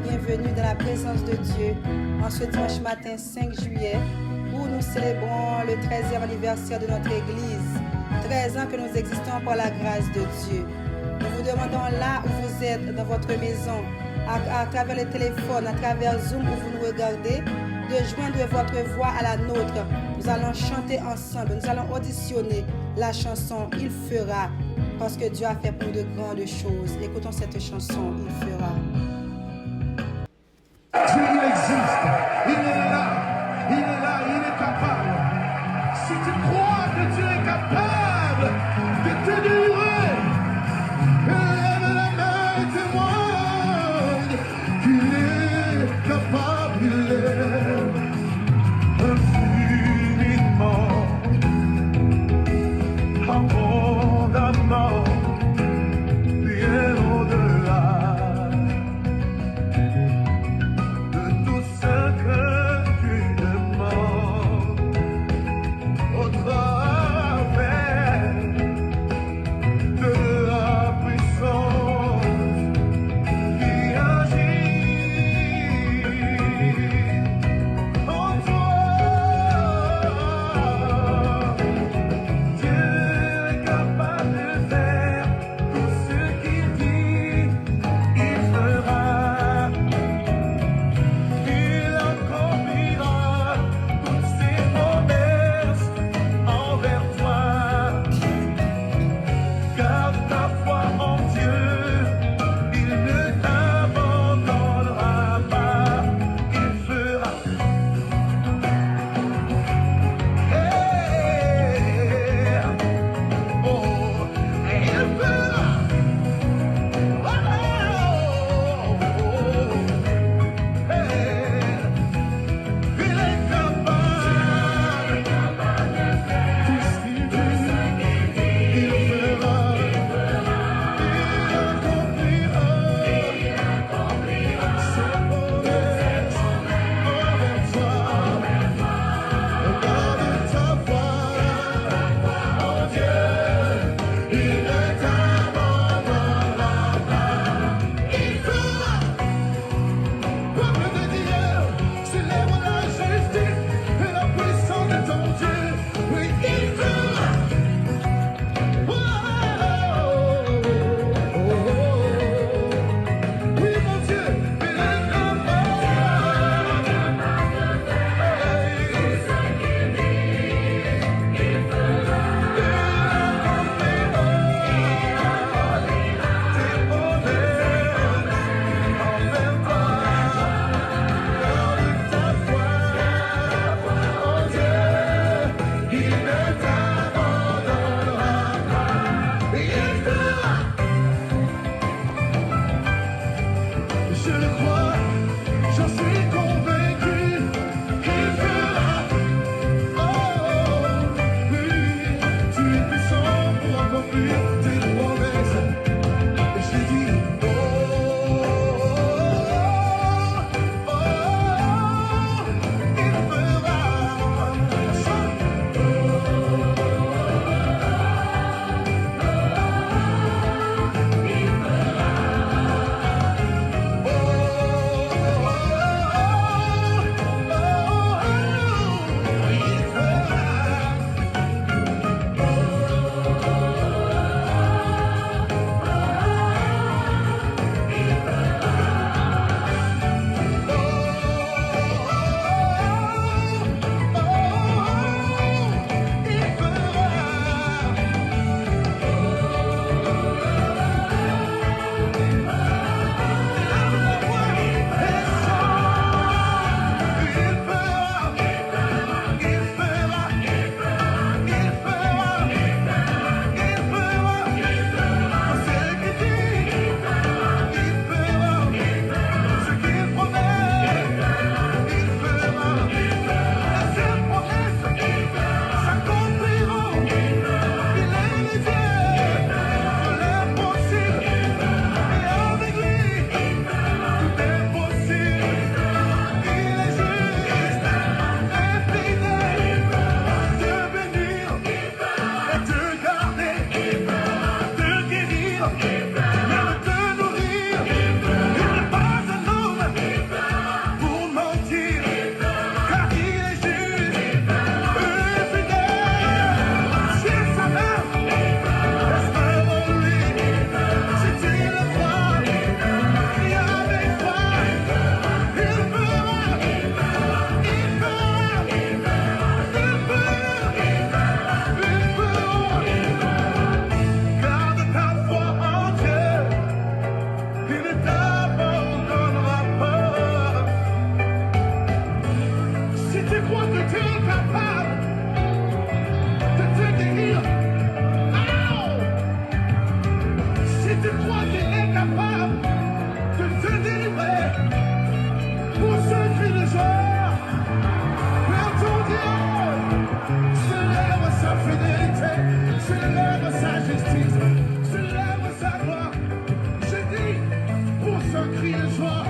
bienvenue dans la présence de Dieu en ce dimanche matin 5 juillet où nous célébrons le 13e anniversaire de notre Église. 13 ans que nous existons par la grâce de Dieu. Nous vous demandons là où vous êtes, dans votre maison, à travers le téléphone, à travers Zoom où vous nous regardez, de joindre votre voix à la nôtre. Nous allons chanter ensemble, nous allons auditionner la chanson « Il fera » parce que Dieu a fait pour nous de grandes choses. Écoutons cette chanson « Il fera ». Dieu, il existe, il est là, il est capable. Si tu crois que Dieu est capable de te délivrer, lève la main et témoigne qu'il est capable, il est infiniment, abondamment, bien au-delà de tu es capable de te guérir. Si tu crois qu'il est capable de te délivrer, pour ce cri de joie, vers ton Dieu, célèbre sa fidélité, célèbre sa justice, célèbre sa gloire. Je dis, pour ce cri de joie,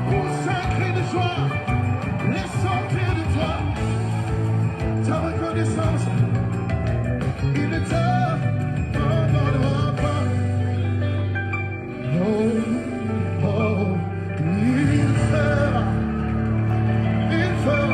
pour ce cri de joie, laisse sortir de toi ta reconnaissance. Il ne te pardonnera pas. Oh, oh, il fera, il fera.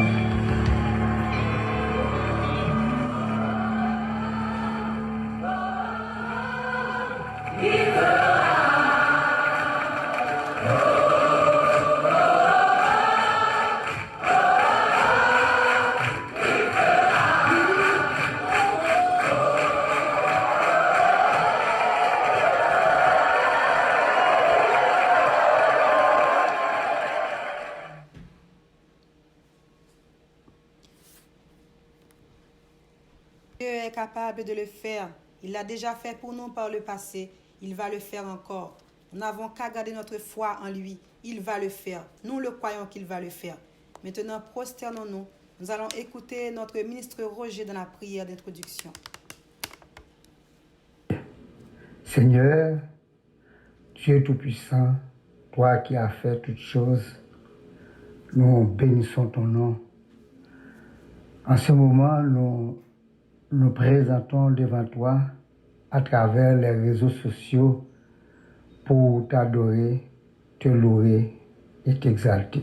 Dieu est capable de le faire. Il l'a déjà fait pour nous par le passé. Il va le faire encore. Nous n'avons qu'à garder notre foi en lui. Il va le faire. Nous le croyons qu'il va le faire. Maintenant, prosternons-nous. Nous allons écouter notre ministre Roger dans la prière d'introduction. Seigneur, Dieu Tout-Puissant, toi qui as fait toutes choses, nous bénissons ton nom. En ce moment, nous présentons devant toi à travers les réseaux sociaux pour t'adorer, te louer et t'exalter.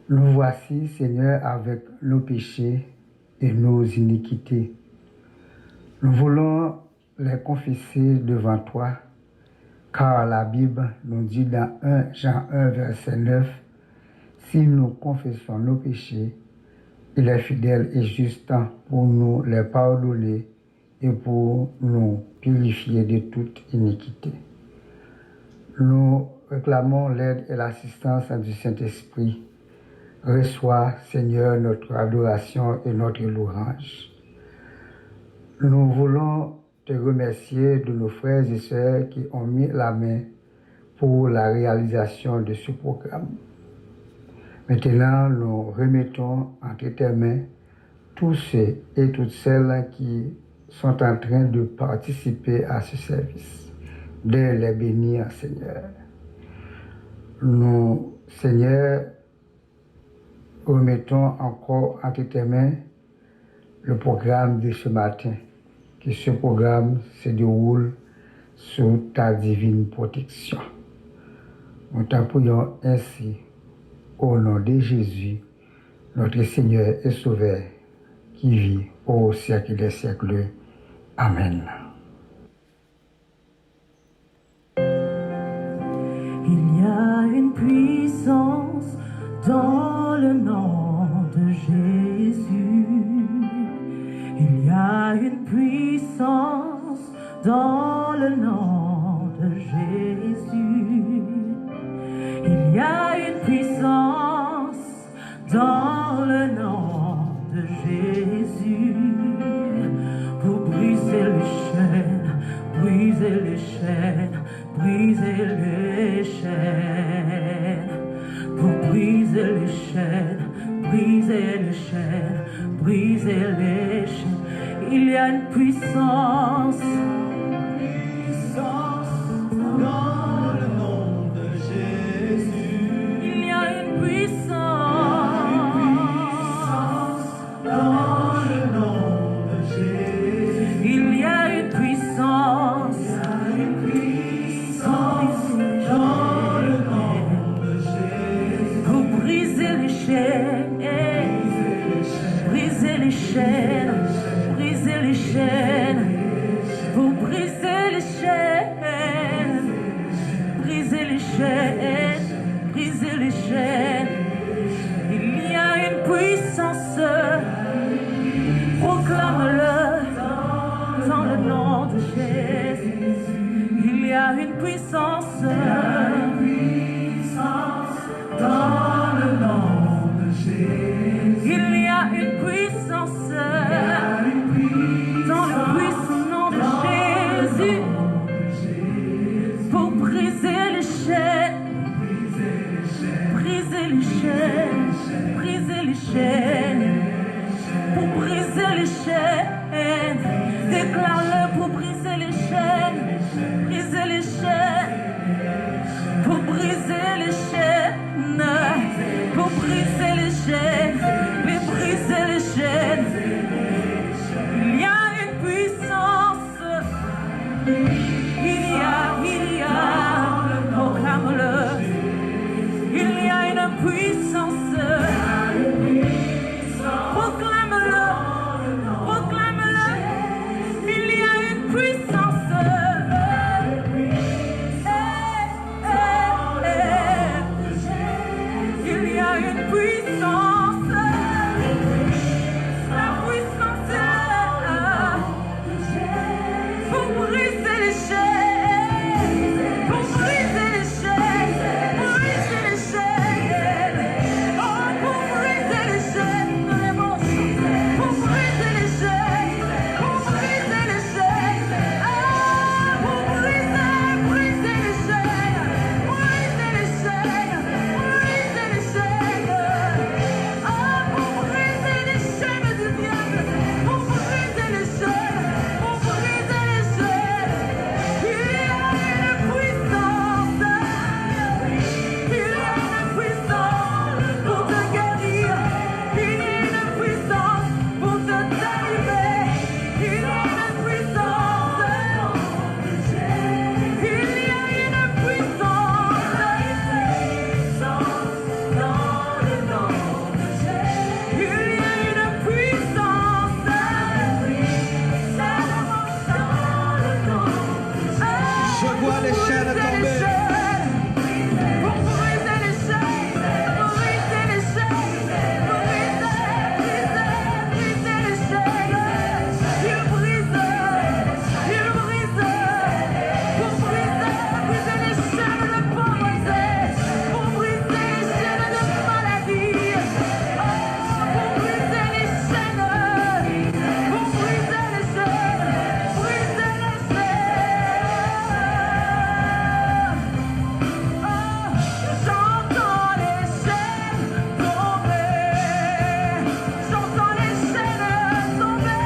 Nous voici, Seigneur, avec nos péchés et nos iniquités. Nous voulons les confesser devant toi, car la Bible nous dit dans 1 Jean 1, verset 9, « Si nous confessons nos péchés, il est fidèle et juste pour nous les pardonner et pour nous purifier de toute iniquité. » Nous réclamons l'aide et l'assistance du Saint-Esprit. Reçois, Seigneur, notre adoration et notre louange. Nous voulons te remercier de nos frères et sœurs qui ont mis la main pour la réalisation de ce programme. Maintenant, nous remettons entre tes mains tous ceux et toutes celles qui sont en train de participer à ce service, de les bénir, Seigneur. Nous, Seigneur, remettons encore entre tes mains le programme de ce matin, que ce programme se déroule sous ta divine protection. Nous t'en prions ainsi, au nom de Jésus, notre Seigneur et Sauveur, qui vit au siècle des siècles. Amen. Il y a une puissance dans le nom de Jésus. Il y a une puissance dans le nom de Jésus. Il y a une puissance dans le nom de Jésus pour briser les chaînes, briser les chaînes, briser les chaînes, pour briser les chaînes, briser les chaînes, briser les chaînes. Il y a une puissance dans le nom de Jésus. Il y a une puissance dans le nom de Jésus. Il y a une puissance dans le nom de Jésus pour briser les chaînes, briser les chaînes, briser les chaînes, pour briser les chaînes, briser les chaînes, briser les chaînes. Il y a une puissance, proclame-le dans le nom de Jésus. Il y a une puissance dans le nom les chaînes. Déclare-le pour briser les chaînes. Briser les chaînes. Pour briser les chaînes. Pour briser les chaînes. Mais briser les chaînes. Il y a une puissance. Il y a, proclame-le. Il y a une puissance. Proclame-le. Proclame-le. Il y a une puissance. Il y a une puissance. La puissance. Pour briser les chaînes. Pour briser les chaînes. Briser les chaînes. Oh, pour briser les chaînes de l'émotion. Pour briser les chaînes. Pour briser les chaînes. Ah, pour briser les chaînes. Briser les chaînes. Briser les chaînes. Ah, pour briser les chaînes du diable. Pour briser les chaînes. Pour briser les chaînes. Il y a une puissance. Il y a une puissance pour te guérir. Il y a une puissance pour te délivrer. Il y a une puissance. Il y a une puissance dans le nom de Jésus. Il y a une puissance dans le nom de Jésus. Je vois les chaînes tomber. Pour briser les chaînes, briser les chaînes, briser les chaînes. Il brise, pour briser les chaînes de pauvreté, pour briser les chaînes de maladie, pour briser les chaînes, pour briser les chaînes, briser les chaînes. J'entends les chaînes tomber. J'entends les chaînes tomber.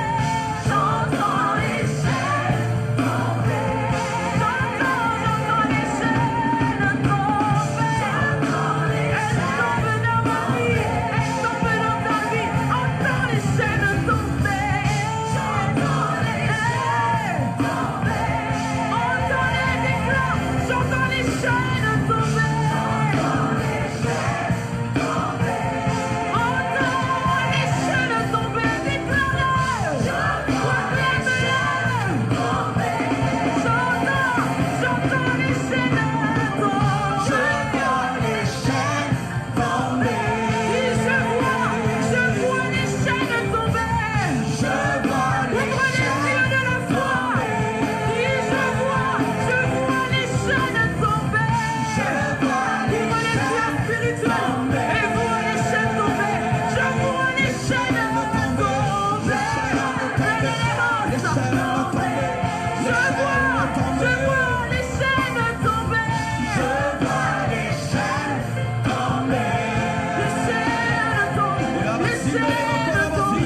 J'entends les chaînes tomber. J'entends les chaînes tomber. Elles tombent dans ma vie. Elles tombent dans ta vie. Entends les chaînes tomber. J'entends les chaînes tomber. Entends les déclats. J'entends les chaînes tomber. Entends les chaînes tomber, déclare-le. Proclame-le. J'entends les chaînes tomber. Dis, je vois les chaînes tomber. Ouvre les yeux de la foi. Dis, je vois les chaînes tomber. Ouvre les yeux spirituels et vois les chaînes tomber. Je vois les chaînes tomber. Je vois les chaînes tomber. Les chaînes tombent. Les chaînes tombent. Les chaînes tombent.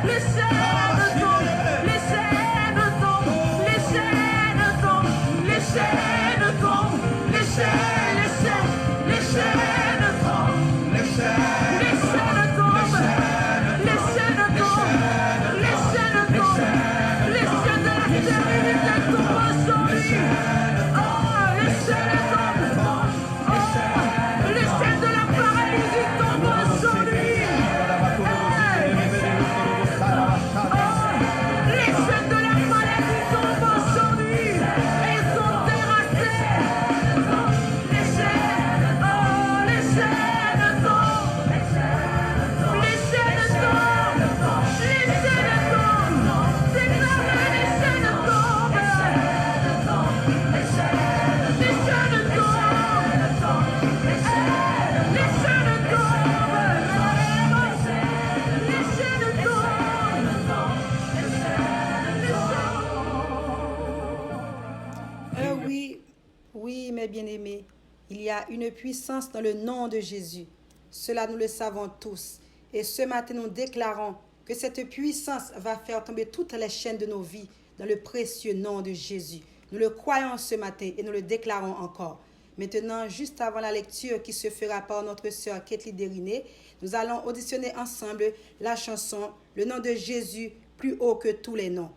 Les chaînes tombent. Les chaînes tombent. Les chaînes tombent. Les chaînes tombent. Les chaînes, les chaînes, les chaînes tombent. Les chaînes tombent. Les chaînes tombent. Les chaînes tombent. Les chaînes de la stérilité tombent aujourd'hui. Oh, les chaînes tombent. Oh, les chaînes de la paralysie tombent aujourd'hui. Les chaînes de la maladie tombent aujourd'hui. Elles sont terrassées. Les chaînes, oh, les chaînes tombent. Les chaînes tombent. Les chaînes tombent. Déclare les chaînes tombent. Les chaînes tombent. Les chaînes Oui, mes bien-aimés, il y a une puissance dans le nom de Jésus. Cela, nous le savons tous. Et ce matin, nous déclarons que cette puissance va faire tomber toutes les chaînes de nos vies dans le précieux nom de Jésus. Nous le croyons ce matin et nous le déclarons encore. Maintenant, juste avant la lecture qui se fera par notre sœur Kathleen Deriné, nous allons auditionner ensemble la chanson « Le nom de Jésus, plus haut que tous les noms ».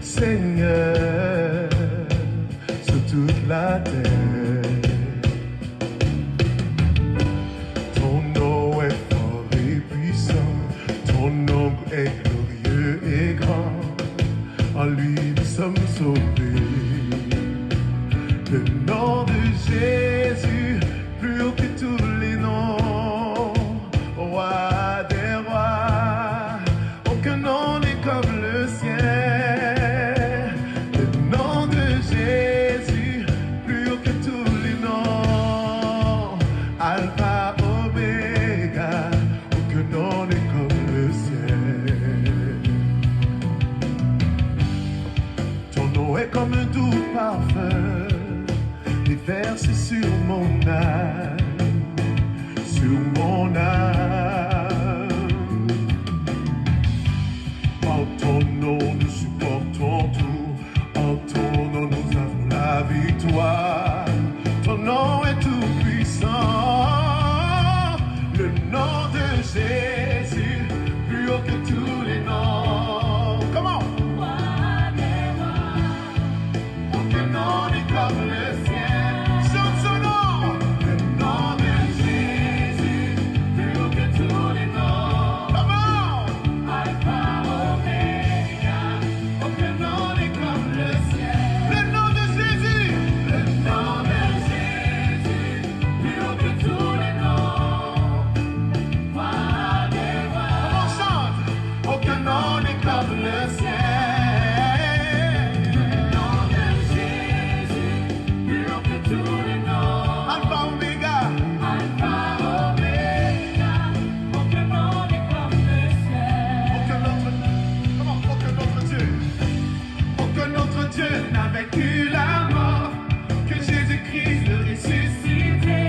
Seigneur, sur toute la terre. Ton nom est fort et puissant, ton nom est glorieux et grand. En lui nous sommes sauvés. Le nom de Jésus, plus haut que tous les noms. Roi des rois, aucun nom n'est comme le sien. Alpha, Oméga, aucun nom n'est comme le ciel. Ton nom est comme un doux parfum, déversé sur mon âme, sur mon âme. En ton nom nous supportons tout, en ton nom nous avons la victoire. Ton nom est tout puissant. Le nom de Jésus, plus haut que tous les noms. Comment? Aucun nom n'est comme le ciel. Chante son nom. Le nom de Jésus, plus haut que tous les noms. Comment? Alpha, Oméga, aucun nom n'est comme le ciel. Le nom de Jésus, le nom de Jésus, plus haut que tous les noms. Roi des rois. Comment on chante? Aucun nom n'est comme le ciel. Le nom de Jésus, plus haut que tous les noms. Alpha, Oméga. Alpha, Oméga, aucun nom n'est comme le ciel. Aucun autre Dieu. Aucun autre Dieu n'a vaincu la mort que Jésus-Christ le ressuscité.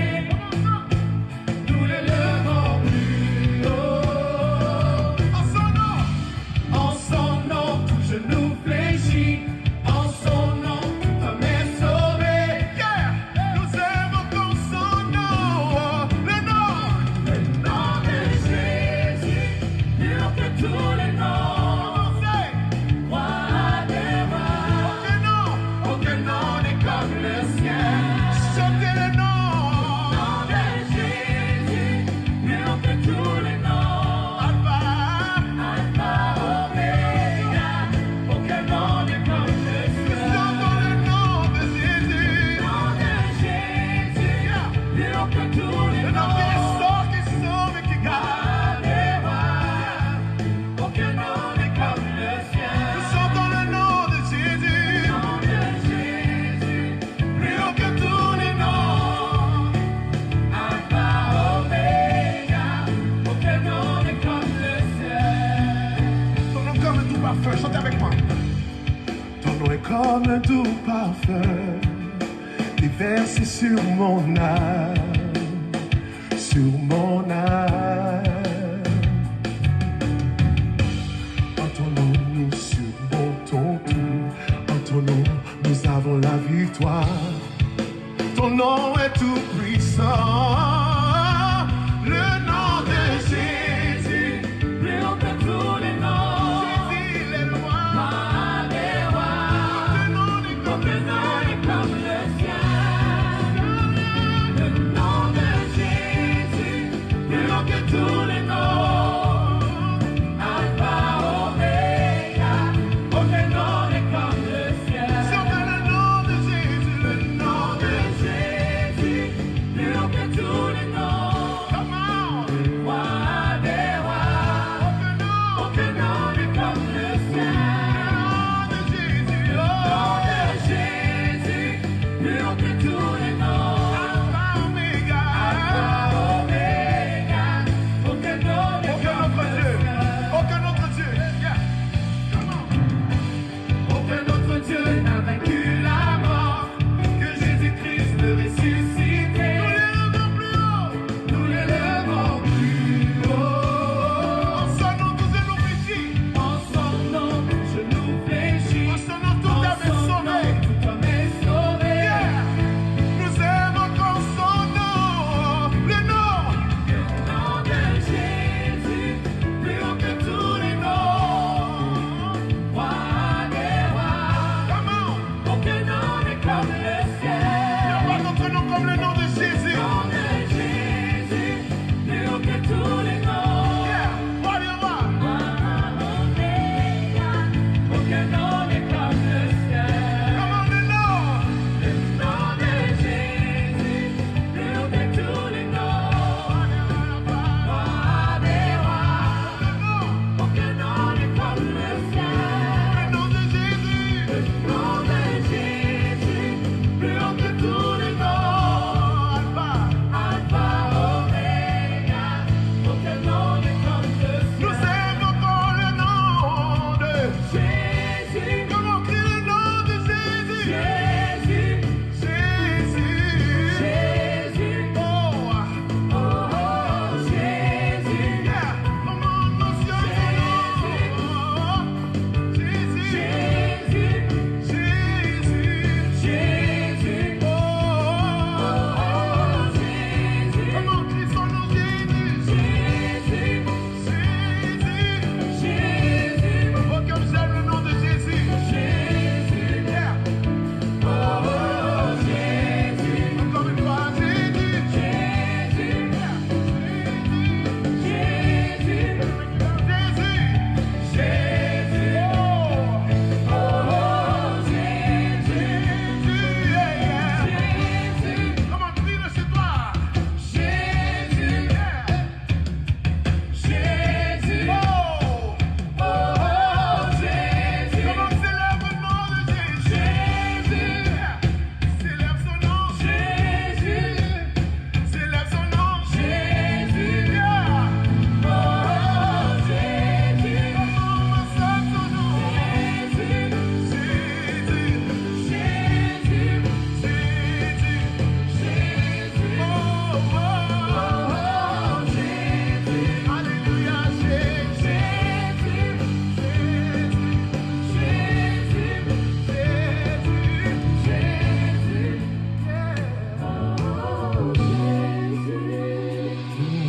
Nous le levons plus haut. En son nom, tout genou fléchit. En son nom, tout homme est sauvé. Yeah! Nous invoquons son nom. Le nom de Jésus, plus haut que tous les noms. Roi des rois, aucun nom n'est comme le ciel. Chantez le nom de Jésus, plus haut que tous les noms. Alpha, Oméga, aucun nom n'est comme le ciel. Chantons le nom de Jésus, plus haut que tous les noms. Le nom qui sauve et qui garde. Aucun nom n'est comme le ciel. Nous chantons le nom de Jésus, plus haut que tous les noms. Alpha, Oméga, aucun nom n'est comme le ciel. Ton nom comme un doux parfum, chantez avec moi. Ton nom est comme un doux parfum, déversé sur mon âme, sur mon âme. En ton nom nous surmontons tout, en ton nom nous avons la victoire. Ton nom est tout puissant. Le nom de Jésus, plus haut que tous les noms. Jésus, il est roi. Roi des rois. Aucun nom n'est comme le ciel. Le nom de Jésus, plus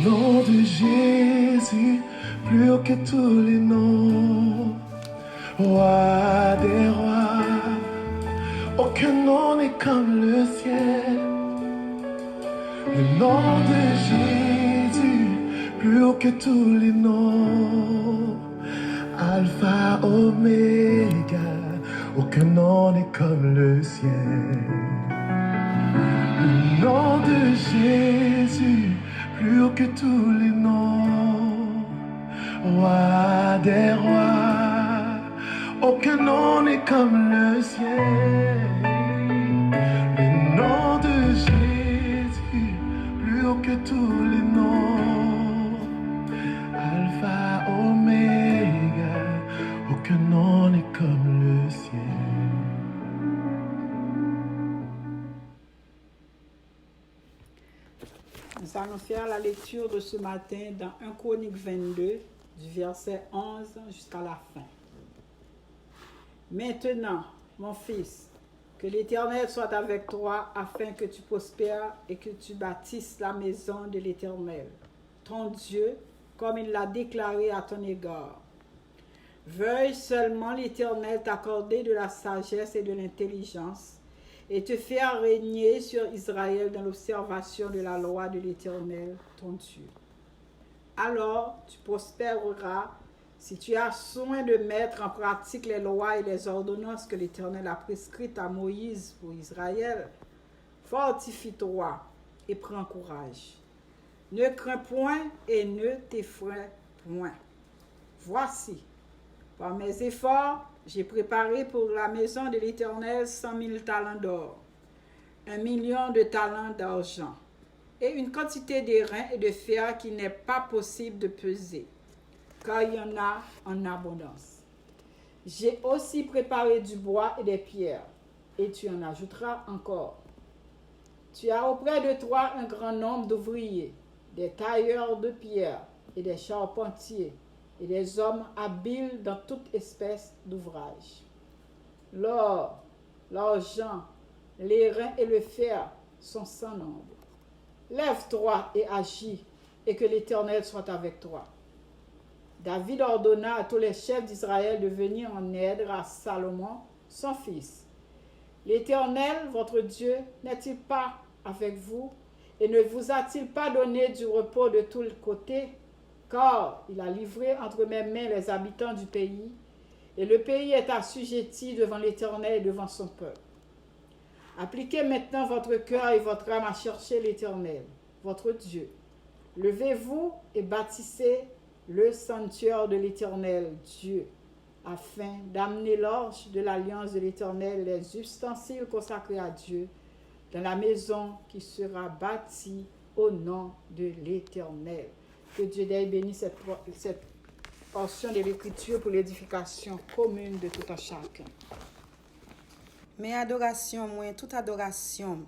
nom de Jésus, plus haut que tous les noms. Roi des rois, aucun nom n'est comme le ciel. Le nom de Jésus, plus haut que tous les noms. Alpha, Oméga, aucun nom n'est comme le ciel. Le nom de Jésus, plus haut que tous les noms. Roi des rois, aucun nom n'est comme le ciel. Le nom de Jésus, plus haut que tous les noms. Alpha, Oméga, aucun nom n'est comme le ciel. Nous allons faire la lecture de ce matin dans 1 Chronique 22, du verset 11 jusqu'à la fin. Maintenant, mon fils, que l'Éternel soit avec toi afin que tu prospères et que tu bâtisses la maison de l'Éternel, ton Dieu, comme il l'a déclaré à ton égard. Veuille seulement l'Éternel t'accorder de la sagesse et de l'intelligence et te faire régner sur Israël dans l'observation de la loi de l'Éternel, ton Dieu. Alors tu prospéreras si tu as soin de mettre en pratique les lois et les ordonnances que l'Éternel a prescrites à Moïse pour Israël. Fortifie-toi et prends courage. Ne crains point et ne t'effraie point. Voici, par mes efforts, j'ai préparé pour la maison de l'Éternel 100 000 talents d'or, 1 million de talents d'argent, et une quantité d'airain et de fer qui n'est pas possible de peser, car il y en a en abondance. J'ai aussi préparé du bois et des pierres, et tu en ajouteras encore. Tu as auprès de toi un grand nombre d'ouvriers, des tailleurs de pierre et des charpentiers, et des hommes habiles dans toute espèce d'ouvrage. L'or, l'argent, l'airain et le fer sont sans nombre. Lève-toi et agis, et que l'Éternel soit avec toi. David ordonna à tous les chefs d'Israël de venir en aide à Salomon, son fils. L'Éternel, votre Dieu, n'est-il pas avec vous, et ne vous a-t-il pas donné du repos de tous côtés? Car il a livré entre mes mains les habitants du pays, et le pays est assujetti devant l'Éternel et devant son peuple. Appliquez maintenant votre cœur et votre âme à chercher l'Éternel, votre Dieu. Levez-vous et bâtissez le sanctuaire de l'Éternel, Dieu, afin d'amener l'arche de l'alliance de l'Éternel, les ustensiles consacrés à Dieu, dans la maison qui sera bâtie au nom de l'Éternel. Que Dieu ait béni cette portion de l'Écriture pour l'édification commune de tout un chacun. Mais adoration, toute adoration,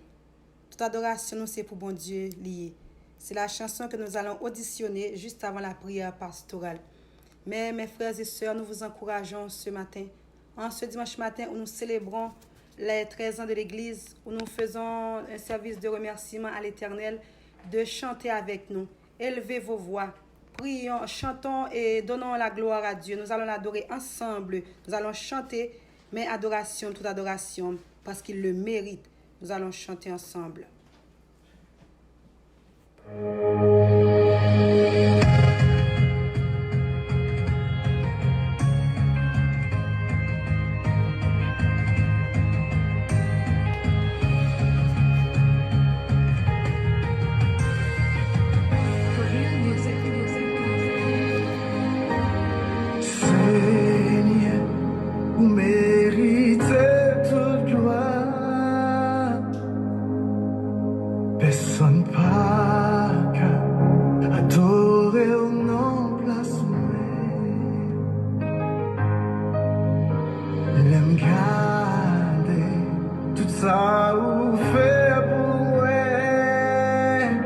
nous c'est pour bon Dieu lié. C'est la chanson que nous allons auditionner juste avant la prière pastorale. Mais mes frères et sœurs, nous vous encourageons ce matin, en ce dimanche matin où nous célébrons les 13 ans de l'Église, où nous faisons un service de remerciement à l'Éternel, de chanter avec nous. Élevez vos voix, prions, chantons et donnons la gloire à Dieu. Nous allons l'adorer ensemble. Nous allons chanter, mais adoration, toute adoration, parce qu'il le mérite. Nous allons chanter ensemble. Seigneur, vous méritez toute gloire. Personne pas qu'à adorer au nom place l'aime garder tout ça vous fait pour elle.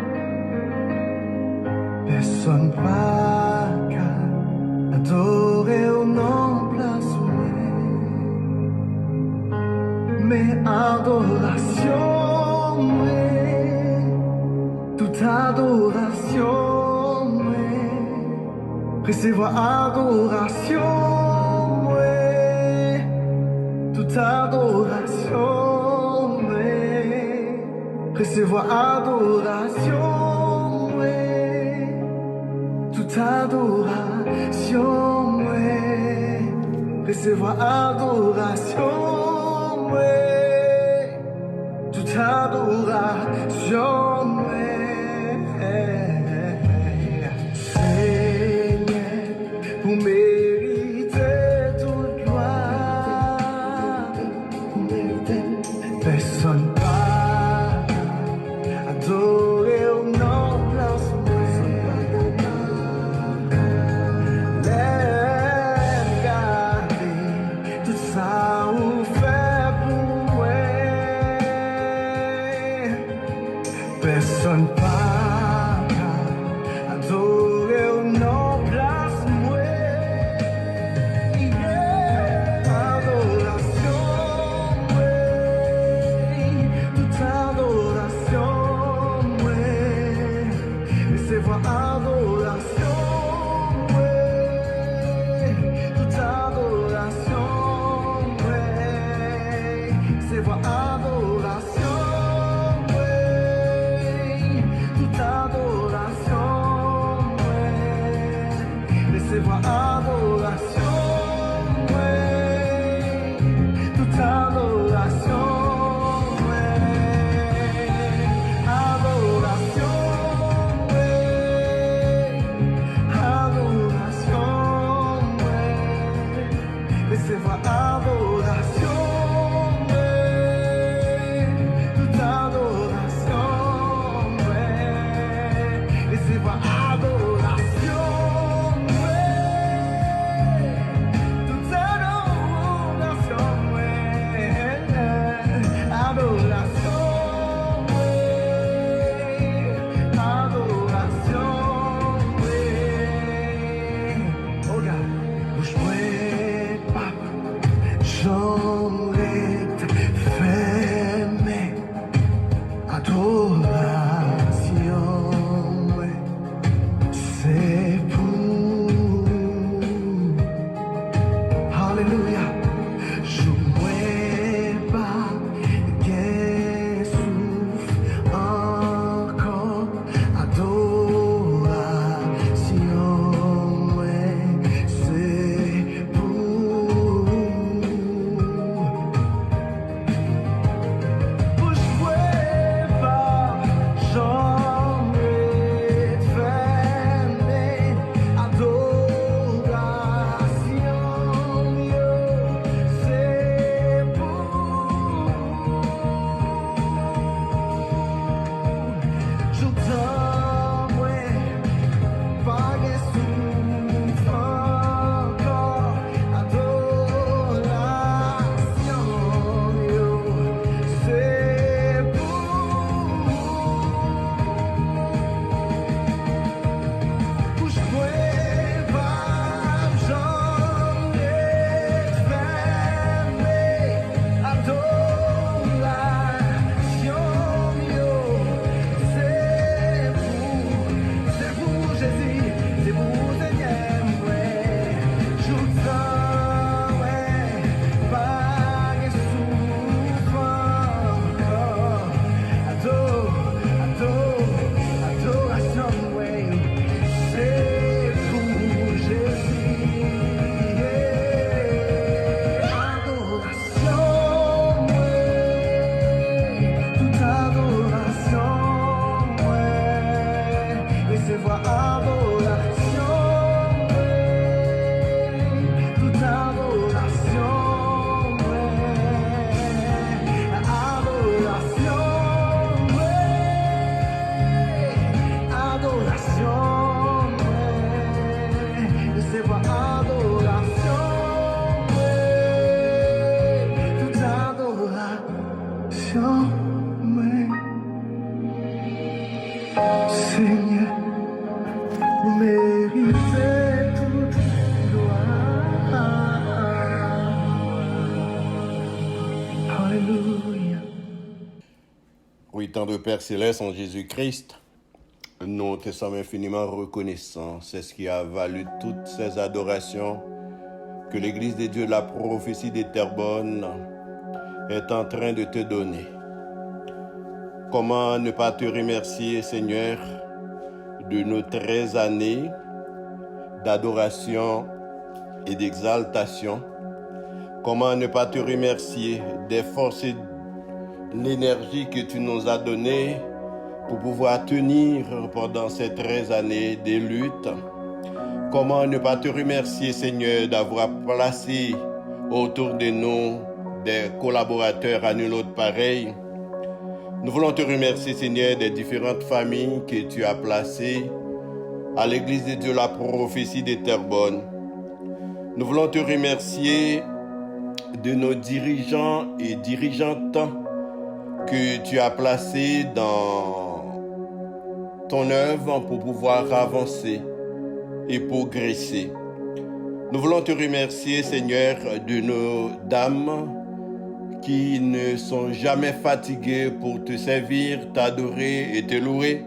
Personne pas qu'à adorer au nom place mais adoration, toute adoration. recevoir adoration, ouais. Toute adoration, ouais. Recevoir adoration, ouais. Toute adoration, ouais. Recevoir adoration, ouais. Toute adoration, ouais. Vous méritez toute gloire, vous méritez. Personne pas adorer au nom de regardez tout ça vous fait pour moi. Personne pas adorer au nom de Seigneur, vous méritez toute gloire. Alléluia. Oui, tant de Père céleste en Jésus-Christ, Nous te sommes infiniment reconnaissants. C'est ce qui a valu toutes ces adorations que l'Église des dieux de la prophétie des Terrebonnes est en train de te donner. Comment ne pas te remercier, Seigneur, de nos 13 années d'adoration et d'exaltation. Comment ne pas te remercier des forces et de l'énergie que tu nous as données pour pouvoir tenir pendant ces 13 années de lutte. Comment ne pas te remercier, Seigneur, d'avoir placé autour de nous des collaborateurs à nul autre pareil. Nous voulons te remercier, Seigneur, des différentes familles que tu as placées à l'Église de Dieu, la prophétie des Terrebonnes. Nous voulons te remercier de nos dirigeants et dirigeantes que tu as placés dans ton œuvre pour pouvoir avancer et progresser. Nous voulons te remercier, Seigneur, de nos dames qui ne sont jamais fatiguées pour te servir, t'adorer et te louer.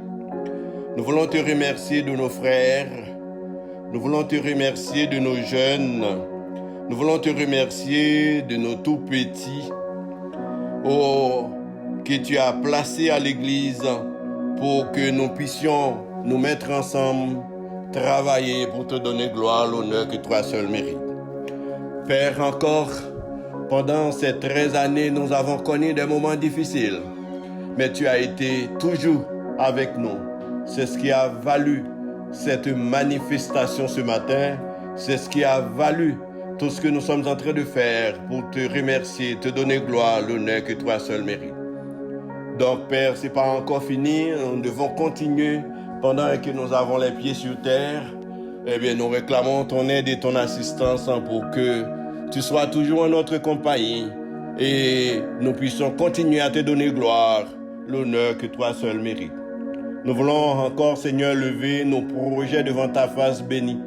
Nous voulons te remercier de nos frères. Nous voulons te remercier de nos jeunes. Nous voulons te remercier de nos tout petits. Oh, que tu as placés à l'église pour que nous puissions nous mettre ensemble, travailler pour te donner gloire, l'honneur que toi seul mérites. Père, encore, pendant ces 13 années, nous avons connu des moments difficiles, mais tu as été toujours avec nous. C'est ce qui a valu cette manifestation ce matin. C'est ce qui a valu tout ce que nous sommes en train de faire pour te remercier, te donner gloire, l'honneur que toi seul mérites. Donc, Père, ce n'est pas encore fini. Nous devons continuer pendant que nous avons les pieds sur terre. Eh bien, nous réclamons ton aide et ton assistance pour que tu sois toujours en notre compagnie et nous puissions continuer à te donner gloire, l'honneur que toi seul mérites. Nous voulons encore, Seigneur, lever nos projets devant ta face bénie.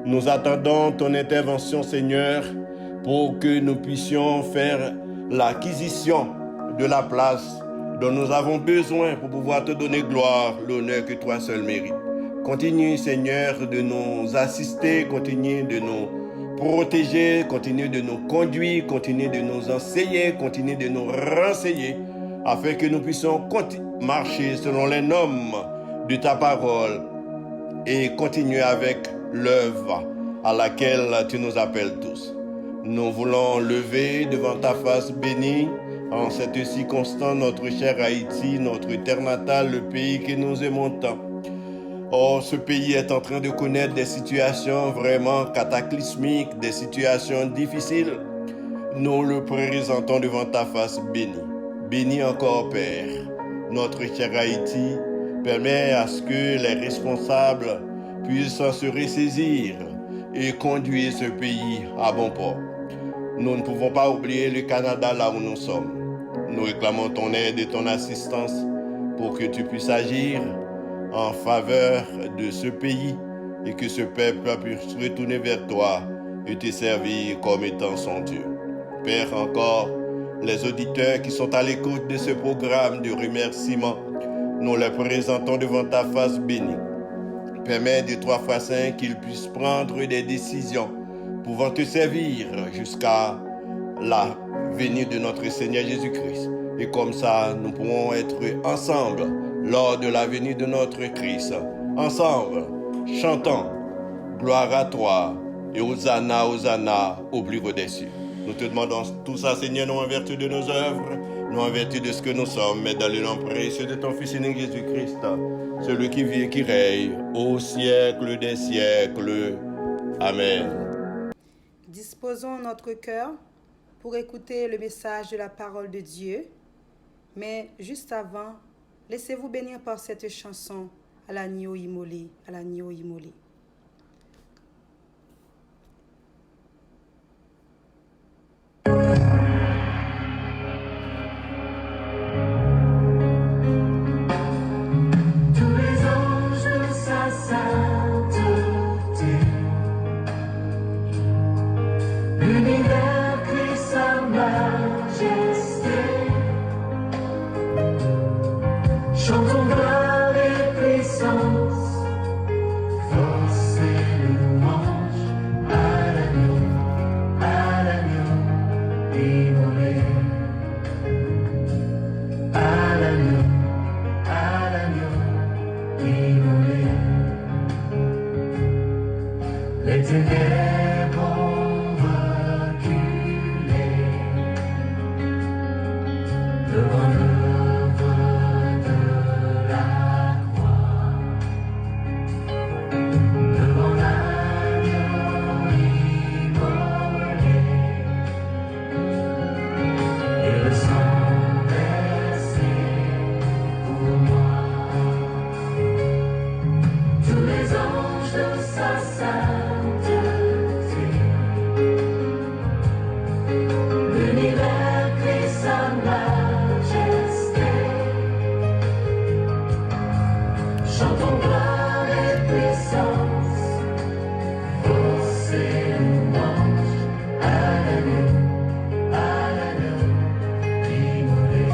Nous attendons ton intervention, Seigneur, pour que nous puissions faire l'acquisition de la place dont nous avons besoin pour pouvoir te donner gloire, l'honneur que toi seul mérites. Continue, Seigneur, de nous assister, continue de nous protéger, continue de nous conduire, continue de nous enseigner, continue de nous renseigner, afin que nous puissions marcher selon les normes de ta parole et continuer avec l'œuvre à laquelle tu nous appelles tous. Nous voulons lever devant ta face bénie en cette circonstance notre cher Haïti, notre terre natale, le pays que nous aimons tant. Oh, ce pays est en train de connaître des situations vraiment cataclysmiques, des situations difficiles. Nous le présentons devant ta face bénie. Bénis encore, Père, notre cher Haïti. Permets à ce que les responsables puissent se ressaisir et conduire ce pays à bon port. Nous ne pouvons pas oublier le Canada là où nous sommes. Nous réclamons ton aide et ton assistance pour que tu puisses agir en faveur de ce pays et que ce peuple puisse retourner vers toi et te servir comme étant son Dieu. Père, encore, les auditeurs qui sont à l'écoute de ce programme de remerciement, nous les présentons devant ta face bénie. Permets des 3 fois 5 qu'ils puissent prendre des décisions pouvant te servir jusqu'à la venue de notre Seigneur Jésus-Christ. Et comme ça, nous pourrons être ensemble lors de la venue de notre Christ. Ensemble, chantant gloire à toi et Hosanna, Hosanna au plus haut des cieux. Nous te demandons tout ça, Seigneur, non en vertu de nos œuvres, non en vertu de ce que nous sommes, mais dans le nom précieux de ton Fils unique Jésus-Christ, celui qui vit et qui règne au siècle des siècles. Amen. Disposons notre cœur pour écouter le message de la parole de Dieu. Mais juste avant, laissez-vous bénir par cette chanson à l'agneau immolé, à l'agneau immolé. Tous les anges de sa sainteté, l'univers crie sa majesté. Chantons gloire et puissance. Les ténèbres ont reculé devant l'œuvre de la croix, devant l'agneau immolé et le sang versé pour moi. Tous les anges de sa sainteté, l'univers crie sa majesté, chantons gloire et puissance, force et louange à l'agneau immolé,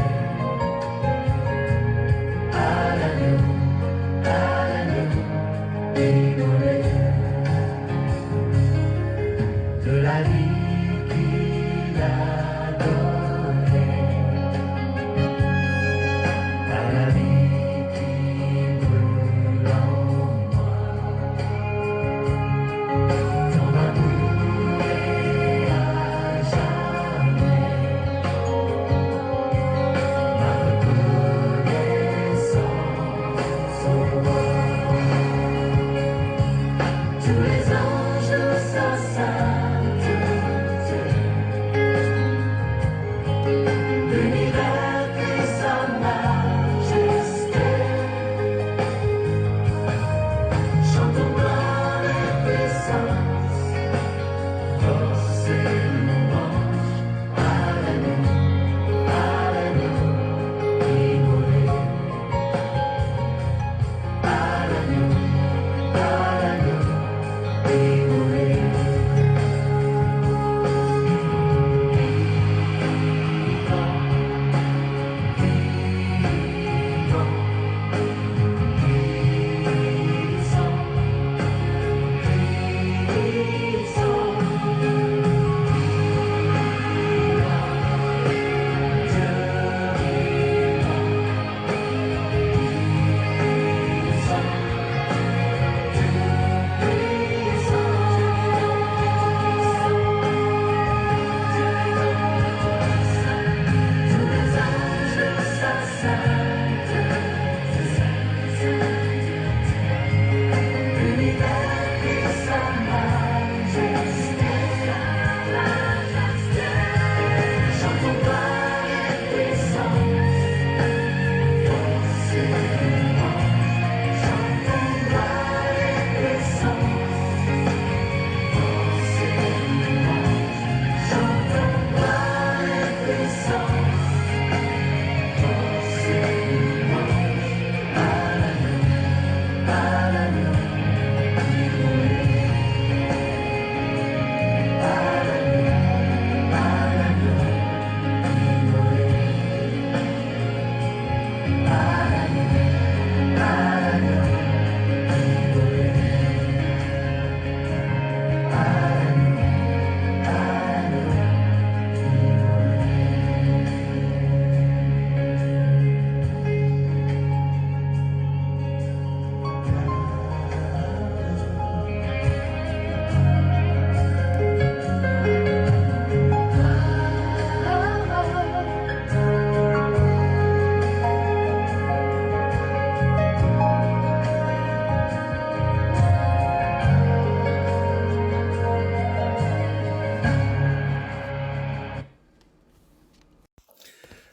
à l'agneau immolé. De la vie qu'il a donnée à la vie qui brûle en moi. Ton amour est à jamais ma reconnaissance au roi. Tous les anges de sa sainteté, l'univers crie sa majesté, chantons gloire et puissance, force et louange à l'agneau immolé, à l'agneau immolé.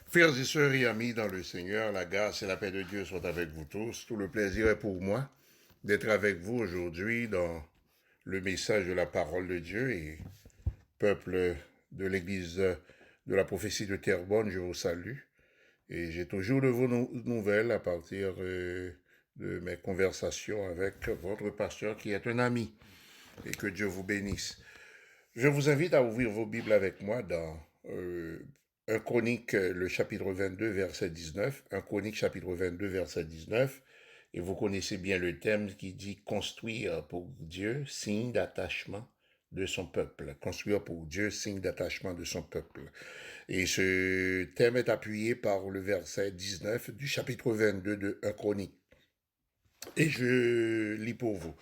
Frères et sœurs et amis dans le Seigneur, la grâce et la paix de Dieu soient avec vous tous. Tout le plaisir est pour moi d'être avec vous aujourd'hui dans le message de la parole de Dieu. Et peuple de l'Église de la prophétie de Terrebonne, je vous salue. Et j'ai toujours de vos nouvelles à partir de mes conversations avec votre pasteur qui est un ami. Et que Dieu vous bénisse. Je vous invite à ouvrir vos Bibles avec moi dans 1 Chronique, le chapitre 22, verset 19. 1 Chronique, chapitre 22, verset 19. Et vous connaissez bien le thème qui dit « Construire pour Dieu, signe d'attachement de son peuple ». Construire pour Dieu, signe d'attachement de son peuple. Et ce thème est appuyé par le verset 19 du chapitre 22 de 1 Chronique. Et je lis pour vous.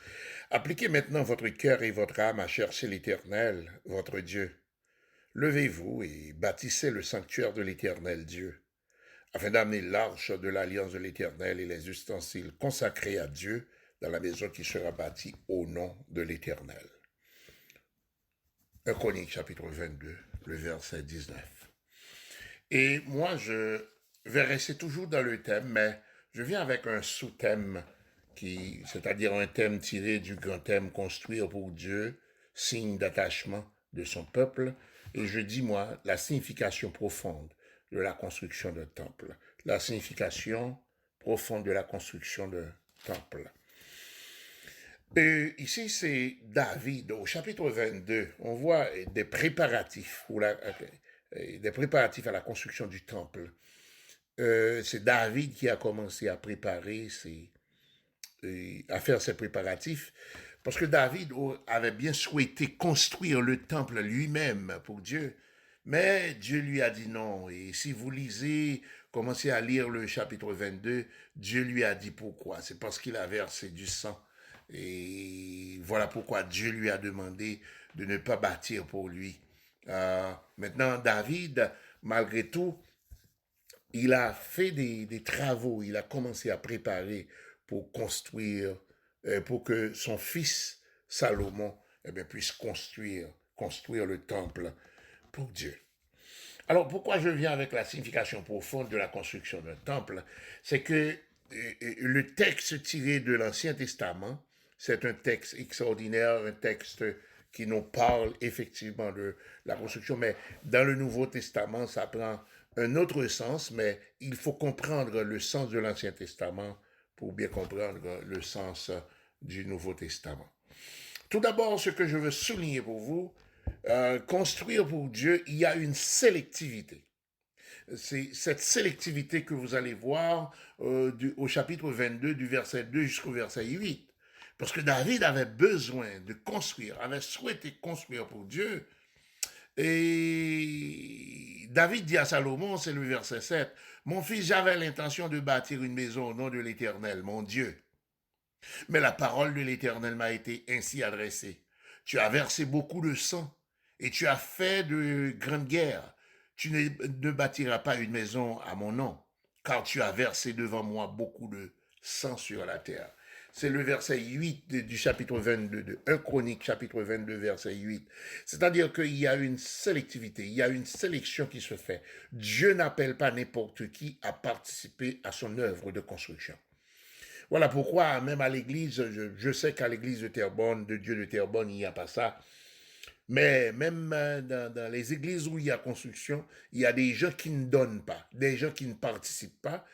Appliquez maintenant votre cœur et votre âme à chercher l'Éternel, votre Dieu. Levez-vous et bâtissez le sanctuaire de l'Éternel Dieu, afin d'amener l'arche de l'alliance de l'Éternel et les ustensiles consacrés à Dieu dans la maison qui sera bâtie au nom de l'Éternel. 1 Chroniques chapitre 22, le verset 19. Et moi, je vais rester toujours dans le thème, mais je viens avec un sous-thème, c'est-à-dire un thème tiré du grand thème construire pour Dieu, signe d'attachement de son peuple, et je dis, moi, la signification profonde de la construction d'un temple. La signification profonde de la construction d'un temple. Et ici, c'est David, au chapitre 22, on voit des préparatifs, à la construction du temple. C'est David qui a commencé à préparer à faire ses préparatifs, parce que David avait bien souhaité construire le temple lui-même pour Dieu, mais Dieu lui a dit non. Et si vous lisez, commencez à lire le chapitre 22, Dieu lui a dit pourquoi. C'est parce qu'il a versé du sang. Et voilà pourquoi Dieu lui a demandé de ne pas bâtir pour lui. Maintenant, David, malgré tout, il a fait des travaux, il a commencé à préparer pour construire, pour que son fils Salomon puisse construire le temple pour Dieu. Alors, pourquoi je viens avec la signification profonde de la construction d'un temple? C'est que le texte tiré de l'Ancien Testament, c'est un texte extraordinaire, un texte qui nous parle effectivement de la construction, mais dans le Nouveau Testament, ça prend un autre sens, mais il faut comprendre le sens de l'Ancien Testament pour bien comprendre le sens du Nouveau Testament. Tout d'abord, ce que je veux souligner pour vous, construire pour Dieu, il y a une sélectivité. C'est cette sélectivité que vous allez voir au chapitre 22, du verset 2 jusqu'au verset 8. Parce que David avait besoin de construire, avait souhaité construire pour Dieu. Et David dit à Salomon, c'est le verset 7, « Mon fils, j'avais l'intention de bâtir une maison au nom de l'Éternel, mon Dieu. Mais la parole de l'Éternel m'a été ainsi adressée. Tu as versé beaucoup de sang et tu as fait de grandes guerres. Tu ne bâtiras pas une maison à mon nom, car tu as versé devant moi beaucoup de sang sur la terre. » C'est le verset 8 du chapitre 22 de 1 Chronique, chapitre 22, verset 8. C'est-à-dire qu'il y a une sélectivité, il y a une sélection qui se fait. Dieu n'appelle pas n'importe qui à participer à son œuvre de construction. Voilà pourquoi, même à l'église, je sais qu'à l'église de Terrebonne, de Dieu de Terrebonne, il n'y a pas ça. Mais même dans les églises où il y a construction, il y a des gens qui ne donnent pas, des gens qui ne participent pas.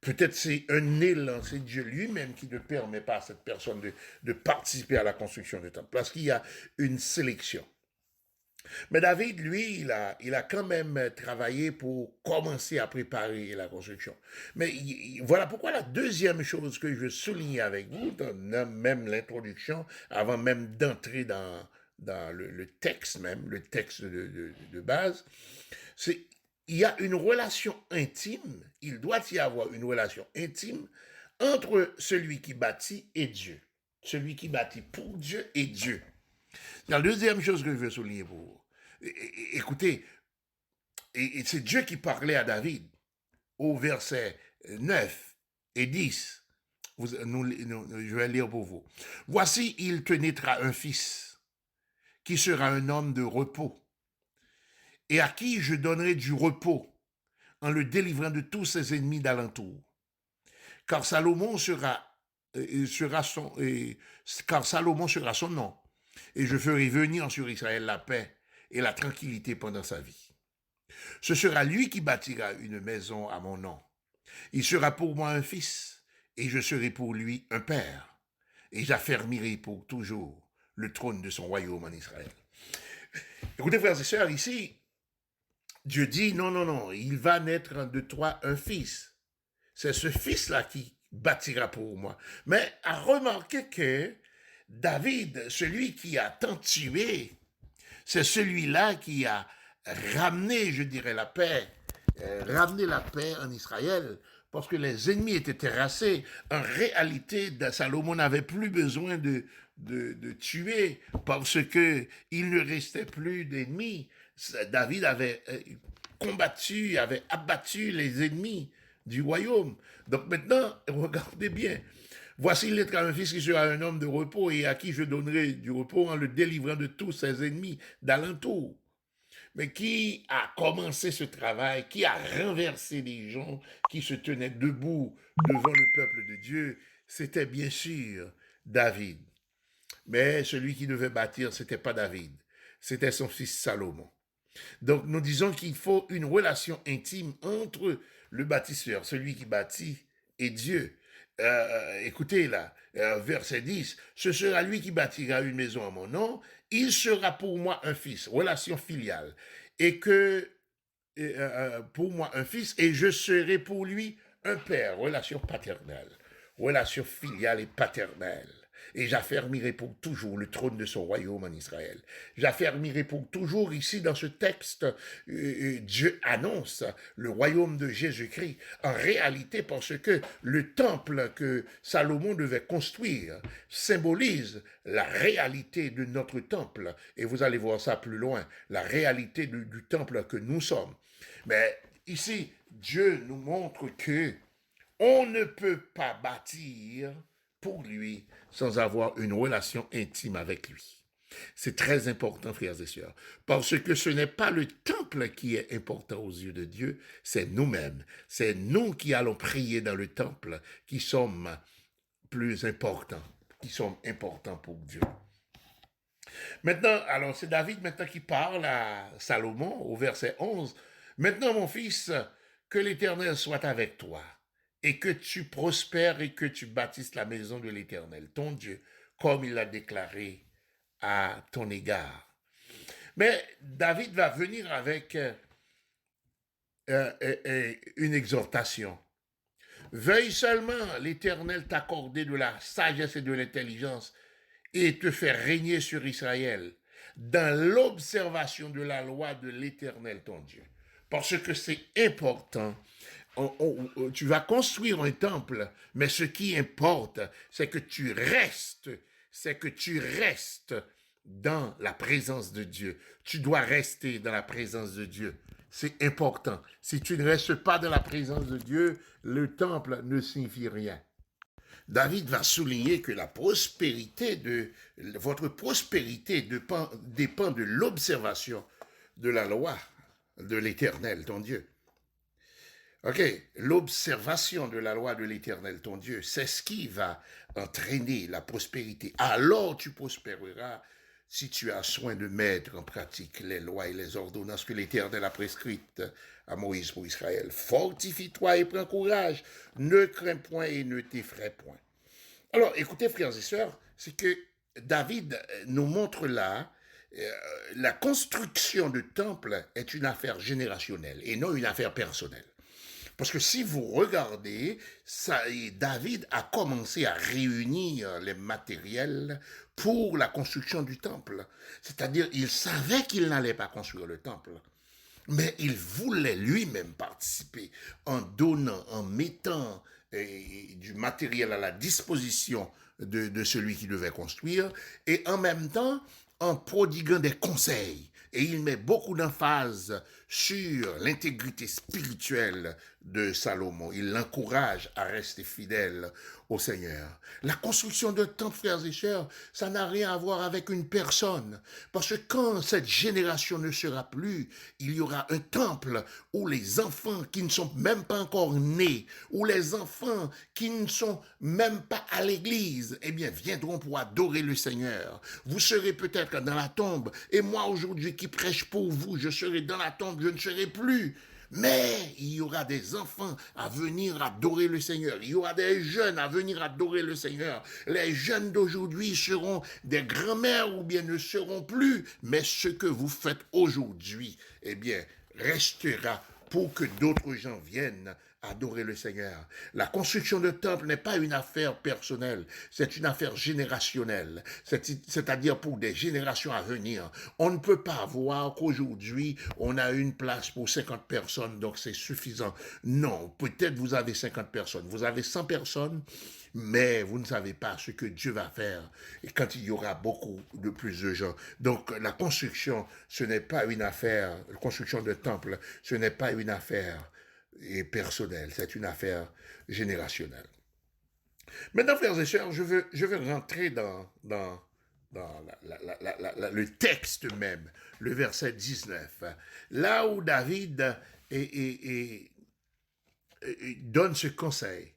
Peut-être c'est un élan, c'est Dieu lui-même qui ne permet pas à cette personne de participer à la construction du temple, parce qu'il y a une sélection. Mais David, lui, il a quand même travaillé pour commencer à préparer la construction. Mais voilà pourquoi la deuxième chose que je veux souligner avec vous, dans même l'introduction, avant même d'entrer dans le texte même, le texte de base, c'est il y a une relation intime, il doit y avoir une relation intime entre celui qui bâtit et Dieu. Celui qui bâtit pour Dieu et Dieu. La deuxième chose que je veux souligner pour vous, écoutez, et c'est Dieu qui parlait à David au verset 9 et 10. Je vais lire pour vous. « Voici, il te naîtra un fils qui sera un homme de repos, et à qui je donnerai du repos en le délivrant de tous ses ennemis d'alentour. Car Salomon sera son nom, et je ferai venir sur Israël la paix et la tranquillité pendant sa vie. Ce sera lui qui bâtira une maison à mon nom. Il sera pour moi un fils, et je serai pour lui un père, et j'affermirai pour toujours le trône de son royaume en Israël. » Écoutez, frères et sœurs, ici, Dieu dit, non, il va naître de toi un fils. C'est ce fils-là qui bâtira pour moi. Mais à remarquer que David, celui qui a tant tué, c'est celui-là qui a ramené, je dirais, la paix en Israël parce que les ennemis étaient terrassés. En réalité, Salomon n'avait plus besoin de tuer parce que il ne restait plus d'ennemis. David avait combattu, avait abattu les ennemis du royaume. Donc maintenant, regardez bien. Voici l'être à un fils qui sera un homme de repos et à qui je donnerai du repos en le délivrant de tous ses ennemis d'alentour. Mais qui a commencé ce travail, qui a renversé les gens qui se tenaient debout devant le peuple de Dieu, c'était bien sûr David. Mais celui qui devait bâtir, c'était pas David, c'était son fils Salomon. Donc nous disons qu'il faut une relation intime entre le bâtisseur, celui qui bâtit, et Dieu. Écoutez là, verset 10, ce sera lui qui bâtira une maison à mon nom, il sera pour moi un fils, relation filiale, et que pour moi un fils, et je serai pour lui un père, relation paternelle, relation filiale et paternelle. Et j'affermirai pour toujours le trône de son royaume en Israël. J'affermirai pour toujours, ici dans ce texte, Dieu annonce le royaume de Jésus-Christ. En réalité, parce que le temple que Salomon devait construire symbolise la réalité de notre temple. Et vous allez voir ça plus loin, la réalité du temple que nous sommes. Mais ici, Dieu nous montre que on ne peut pas bâtir pour lui sans avoir une relation intime avec lui. C'est très important, frères et sœurs, parce que ce n'est pas le temple qui est important aux yeux de Dieu, c'est nous-mêmes. C'est nous qui allons prier dans le temple qui sommes plus importants, qui sommes importants pour Dieu. Maintenant, alors c'est David maintenant qui parle à Salomon au verset 11. Maintenant, mon fils, que l'Éternel soit avec toi, et que tu prospères et que tu bâtisses la maison de l'Éternel, ton Dieu, comme il l'a déclaré à ton égard. Mais David va venir avec une exhortation. Veuille seulement l'Éternel t'accorder de la sagesse et de l'intelligence et te faire régner sur Israël dans l'observation de la loi de l'Éternel, ton Dieu. Parce que c'est important. Tu vas construire un temple, mais ce qui importe, c'est que tu restes dans la présence de Dieu. Tu dois rester dans la présence de Dieu. C'est important. Si tu ne restes pas dans la présence de Dieu, le temple ne signifie rien. David va souligner que votre prospérité dépend de l'observation de la loi de l'Éternel, ton Dieu. Ok, l'observation de la loi de l'Éternel, ton Dieu, c'est ce qui va entraîner la prospérité. Alors tu prospéreras si tu as soin de mettre en pratique les lois et les ordonnances que l'Éternel a prescrites à Moïse pour Israël. Fortifie-toi et prends courage, ne crains point et ne t'effraie point. Alors, écoutez, frères et sœurs, c'est que David nous montre là, la construction du temple est une affaire générationnelle et non une affaire personnelle. Parce que si vous regardez, David a commencé à réunir les matériels pour la construction du temple. C'est-à-dire, il savait qu'il n'allait pas construire le temple, mais il voulait lui-même participer en donnant, en mettant du matériel à la disposition de celui qui devait construire et en même temps en prodiguant des conseils. Et il met beaucoup d'emphase sur l'intégrité spirituelle de Salomon. Il l'encourage à rester fidèle au Seigneur. La construction d'un temple, frères et sœurs, ça n'a rien à voir avec une personne. Parce que quand cette génération ne sera plus, il y aura un temple où les enfants qui ne sont même pas encore nés, où les enfants qui ne sont même pas à l'église, eh bien, viendront pour adorer le Seigneur. Vous serez peut-être dans la tombe, et moi aujourd'hui qui prêche pour vous, je serai dans la tombe, je ne serai plus. Mais il y aura des enfants à venir adorer le Seigneur. Il y aura des jeunes à venir adorer le Seigneur. Les jeunes d'aujourd'hui seront des grands-mères ou bien ne seront plus. Mais ce que vous faites aujourd'hui, eh bien, restera pour que d'autres gens viennent adorer le Seigneur. La construction de temple n'est pas une affaire personnelle, c'est une affaire générationnelle, c'est-à-dire pour des générations à venir. On ne peut pas voir qu'aujourd'hui, on a une place pour 50 personnes, donc c'est suffisant. Non, peut-être vous avez 50 personnes, vous avez 100 personnes, mais vous ne savez pas ce que Dieu va faire et quand il y aura beaucoup de plus de gens. Donc la construction, ce n'est pas une affaire, la construction de temple, ce n'est pas une affaire personnelle, c'est une affaire générationnelle. Maintenant, frères et sœurs, je veux rentrer dans le texte même, le verset 19, là où David donne ce conseil.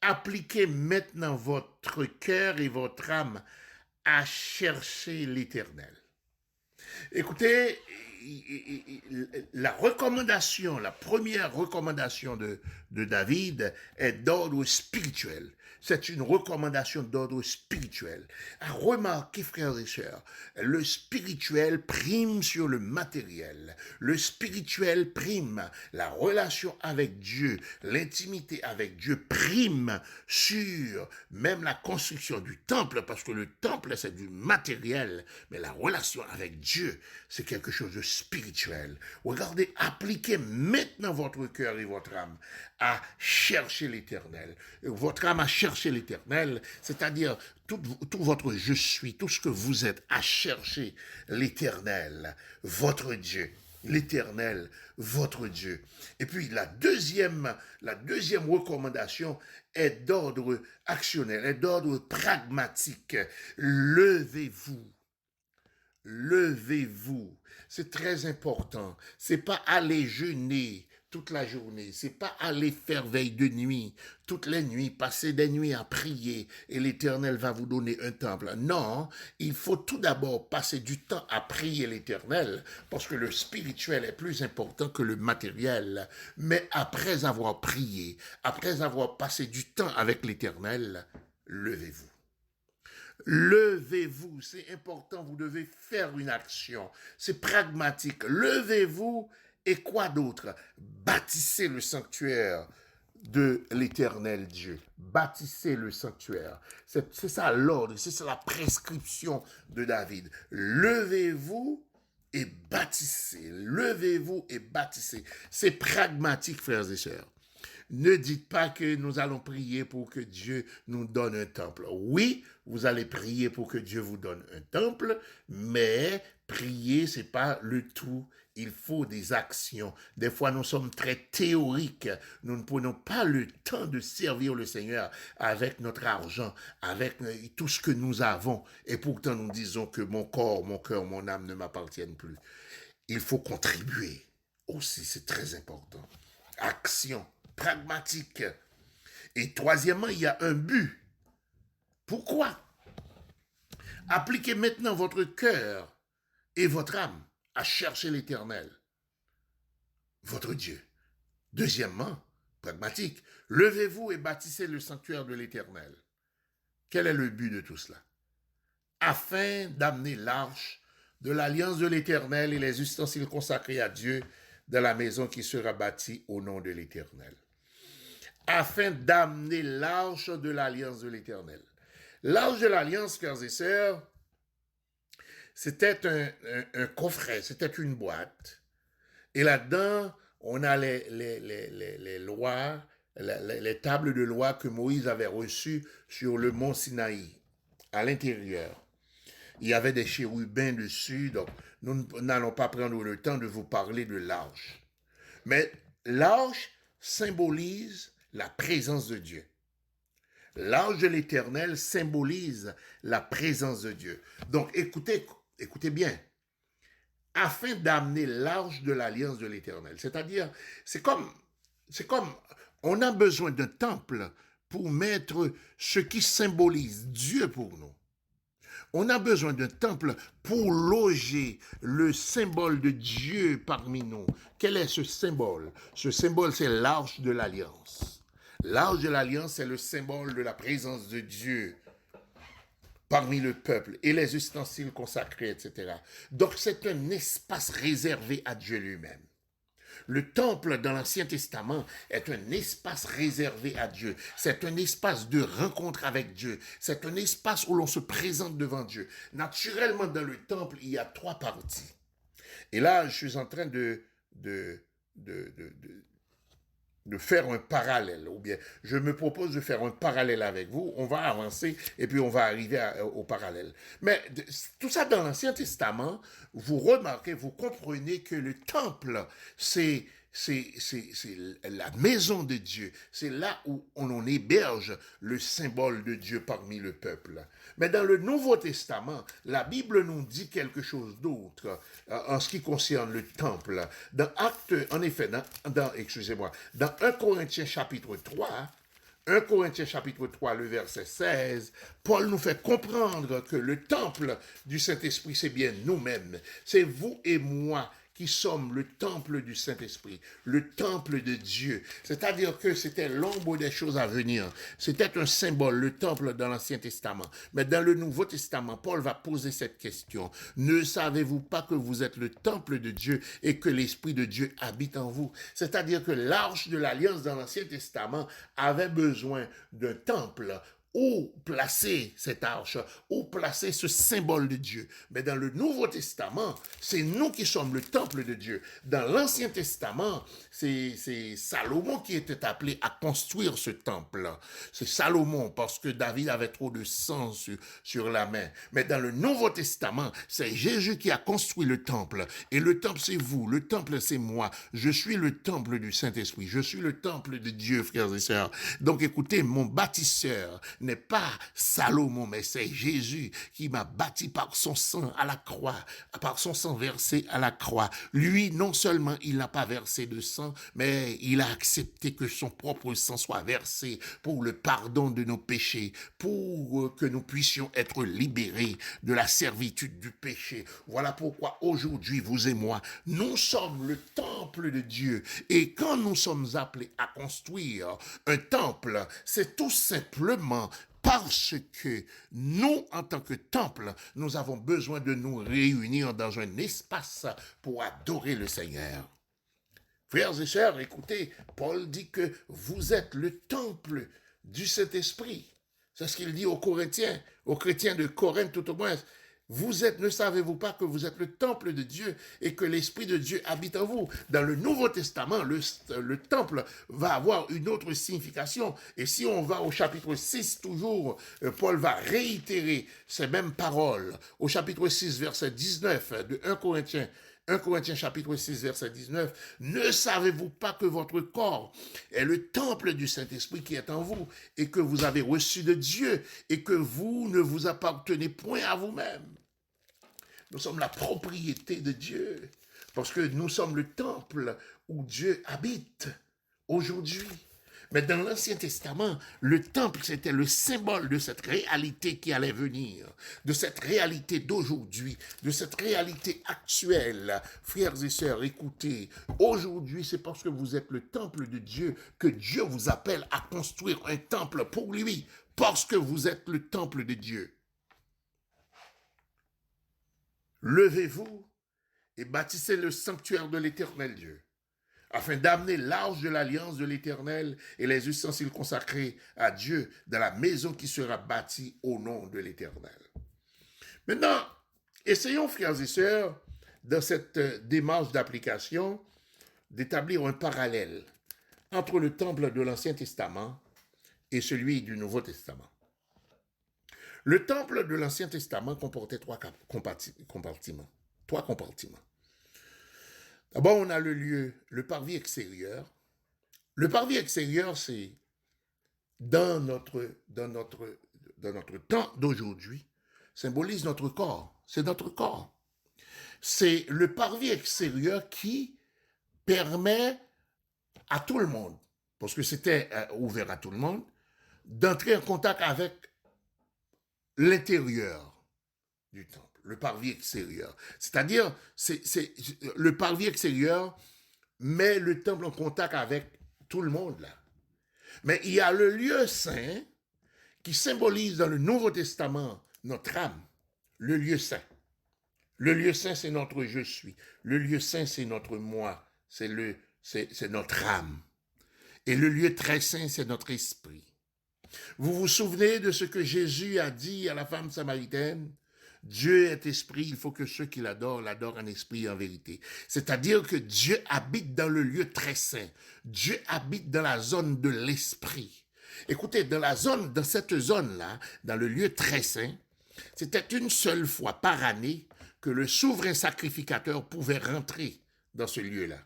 Appliquez maintenant votre cœur et votre âme à chercher l'Éternel. Écoutez, la première recommandation de David est d'ordre spirituel. C'est une recommandation d'ordre spirituel. Remarquez, frères et sœurs, le spirituel prime sur le matériel. Le spirituel prime la relation avec Dieu, l'intimité avec Dieu prime sur même la construction du temple, parce que le temple, c'est du matériel, mais la relation avec Dieu, c'est quelque chose de spirituel. Regardez, appliquez maintenant votre cœur et votre âme à chercher l'Éternel. Votre âme à chercher l'Éternel, c'est-à-dire tout votre je suis, tout ce que vous êtes à chercher l'Éternel, votre Dieu. L'Éternel, votre Dieu. Et puis la deuxième recommandation est d'ordre actionnel, est d'ordre pragmatique. Levez-vous. Levez-vous. C'est très important. C'est pas aller jeûner toute la journée. C'est pas aller faire veille de nuit toutes les nuits, passer des nuits à prier et l'Éternel va vous donner un temple. Non, il faut tout d'abord passer du temps à prier l'Éternel parce que le spirituel est plus important que le matériel. Mais après avoir prié, après avoir passé du temps avec l'Éternel, levez-vous. Levez-vous, c'est important, vous devez faire une action, c'est pragmatique. Levez-vous et quoi d'autre? Bâtissez le sanctuaire de l'Éternel Dieu. Bâtissez le sanctuaire. C'est ça l'ordre, c'est ça la prescription de David. Levez-vous et bâtissez. Levez-vous et bâtissez. C'est pragmatique, frères et sœurs. Ne dites pas que nous allons prier pour que Dieu nous donne un temple. Oui, vous allez prier pour que Dieu vous donne un temple, mais prier, c'est pas le tout. Il faut des actions. Des fois, nous sommes très théoriques. Nous ne prenons pas le temps de servir le Seigneur avec notre argent, avec tout ce que nous avons. Et pourtant, nous disons que mon corps, mon cœur, mon âme ne m'appartiennent plus. Il faut contribuer. Aussi, c'est très important. Action. Pragmatique. Et troisièmement, il y a un but. Pourquoi? Appliquez maintenant votre cœur et votre âme à chercher l'Éternel, votre Dieu. Deuxièmement, pragmatique, levez-vous et bâtissez le sanctuaire de l'Éternel. Quel est le but de tout cela? Afin d'amener l'arche de l'alliance de l'Éternel et les ustensiles consacrés à Dieu dans la maison qui sera bâtie au nom de l'Éternel. Afin d'amener l'arche de l'alliance de l'Éternel. L'arche de l'alliance, frères et sœurs, c'était un coffret, c'était une boîte. Et là-dedans, on a les lois, les tables de loi que Moïse avait reçues sur le mont Sinaï, à l'intérieur. Il y avait des chérubins dessus, donc nous n'allons pas prendre le temps de vous parler de l'arche. Mais l'arche symbolise la présence de Dieu. L'arche de l'Éternel symbolise la présence de Dieu. Donc écoutez bien. Afin d'amener l'arche de l'alliance de l'Éternel. C'est-à-dire, c'est comme, on a besoin d'un temple pour mettre ce qui symbolise Dieu pour nous. On a besoin d'un temple pour loger le symbole de Dieu parmi nous. Quel est ce symbole? Ce symbole, c'est l'arche de l'alliance. L'arche de l'alliance, c'est le symbole de la présence de Dieu parmi le peuple et les ustensiles consacrés, etc. Donc, c'est un espace réservé à Dieu lui-même. Le temple dans l'Ancien Testament est un espace réservé à Dieu. C'est un espace de rencontre avec Dieu. C'est un espace où l'on se présente devant Dieu. Naturellement, dans le temple, il y a 3 parties. Et là, je suis en train de faire un parallèle, ou bien je me propose de faire un parallèle avec vous. On va avancer et puis on va arriver au parallèle. Mais tout ça dans l'Ancien Testament, vous remarquez, vous comprenez que le temple, c'est la maison de Dieu. C'est là où on en héberge le symbole de Dieu parmi le peuple. Mais dans le Nouveau Testament, la Bible nous dit quelque chose d'autre en ce qui concerne le temple. Dans Actes, en effet, dans 1 Corinthiens chapitre 3, 1 Corinthiens chapitre 3, le verset 16, Paul nous fait comprendre que le temple du Saint-Esprit, c'est bien nous-mêmes. C'est vous et moi qui sommes le temple du Saint-Esprit, le temple de Dieu. C'est-à-dire que c'était l'ombre des choses à venir. C'était un symbole, le temple dans l'Ancien Testament. Mais dans le Nouveau Testament, Paul va poser cette question. Ne savez-vous pas que vous êtes le temple de Dieu et que l'Esprit de Dieu habite en vous? C'est-à-dire que l'Arche de l'Alliance dans l'Ancien Testament avait besoin d'un temple. Où placer cette arche, où placer ce symbole de Dieu. Mais dans le Nouveau Testament, c'est nous qui sommes le temple de Dieu. Dans l'Ancien Testament, c'est Salomon qui était appelé à construire ce temple. C'est Salomon, parce que David avait trop de sang sur la main. Mais dans le Nouveau Testament, c'est Jésus qui a construit le temple. Et le temple, c'est vous. Le temple, c'est moi. Je suis le temple du Saint-Esprit. Je suis le temple de Dieu, frères et sœurs. Donc écoutez, mon bâtisseur n'est pas Salomon, mais c'est Jésus qui m'a bâti par son sang à la croix, par son sang versé à la croix. Lui, non seulement il n'a pas versé de sang, mais il a accepté que son propre sang soit versé pour le pardon de nos péchés, pour que nous puissions être libérés de la servitude du péché. Voilà pourquoi aujourd'hui, vous et moi, nous sommes le temple de Dieu. Et quand nous sommes appelés à construire un temple, c'est tout simplement parce que nous, en tant que temple, nous avons besoin de nous réunir dans un espace pour adorer le Seigneur. Frères et sœurs, écoutez, Paul dit que vous êtes le temple du Saint-Esprit. C'est ce qu'il dit aux Corinthiens, aux chrétiens de Corinthe tout au moins. Ne savez-vous pas que vous êtes le temple de Dieu et que l'Esprit de Dieu habite en vous? Dans le Nouveau Testament, le temple va avoir une autre signification. Et si on va au chapitre 6, toujours, Paul va réitérer ces mêmes paroles. Au chapitre 6, verset 19 de 1 Corinthiens chapitre 6, verset 19, « Ne savez-vous pas que votre corps est le temple du Saint-Esprit qui est en vous et que vous avez reçu de Dieu et que vous ne vous appartenez point à vous-même? » Nous sommes la propriété de Dieu parce que nous sommes le temple où Dieu habite aujourd'hui. Mais dans l'Ancien Testament, le temple, c'était le symbole de cette réalité qui allait venir, de cette réalité d'aujourd'hui, de cette réalité actuelle. Frères et sœurs, écoutez, aujourd'hui, c'est parce que vous êtes le temple de Dieu que Dieu vous appelle à construire un temple pour lui, parce que vous êtes le temple de Dieu. Levez-vous et bâtissez le sanctuaire de l'Éternel Dieu, afin d'amener l'arche de l'alliance de l'Éternel et les ustensiles consacrés à Dieu dans la maison qui sera bâtie au nom de l'Éternel. Maintenant, essayons, frères et sœurs, dans cette démarche d'application, d'établir un parallèle entre le temple de l'Ancien Testament et celui du Nouveau Testament. Le temple de l'Ancien Testament comportait 3 compartiments. D'abord, on a le parvis extérieur. Le parvis extérieur, c'est dans notre temps d'aujourd'hui, symbolise notre corps. C'est notre corps. C'est le parvis extérieur qui permet à tout le monde, parce que c'était ouvert à tout le monde, d'entrer en contact avec l'intérieur du temple. Le parvis extérieur. C'est-à-dire, le parvis extérieur met le temple en contact avec tout le monde, là. Mais il y a le lieu saint qui symbolise dans le Nouveau Testament notre âme, le lieu saint. Le lieu saint, c'est notre je suis. Le lieu saint, c'est notre moi. c'est notre âme. Et le lieu très saint, c'est notre esprit. Vous vous souvenez de ce que Jésus a dit à la femme samaritaine? Dieu est esprit, il faut que ceux qui l'adorent en esprit et en vérité. C'est-à-dire que Dieu habite dans le lieu très saint. Dieu habite dans la zone de l'esprit. Écoutez, dans cette zone-là, dans le lieu très saint, c'était une seule fois par année que le souverain sacrificateur pouvait rentrer dans ce lieu-là.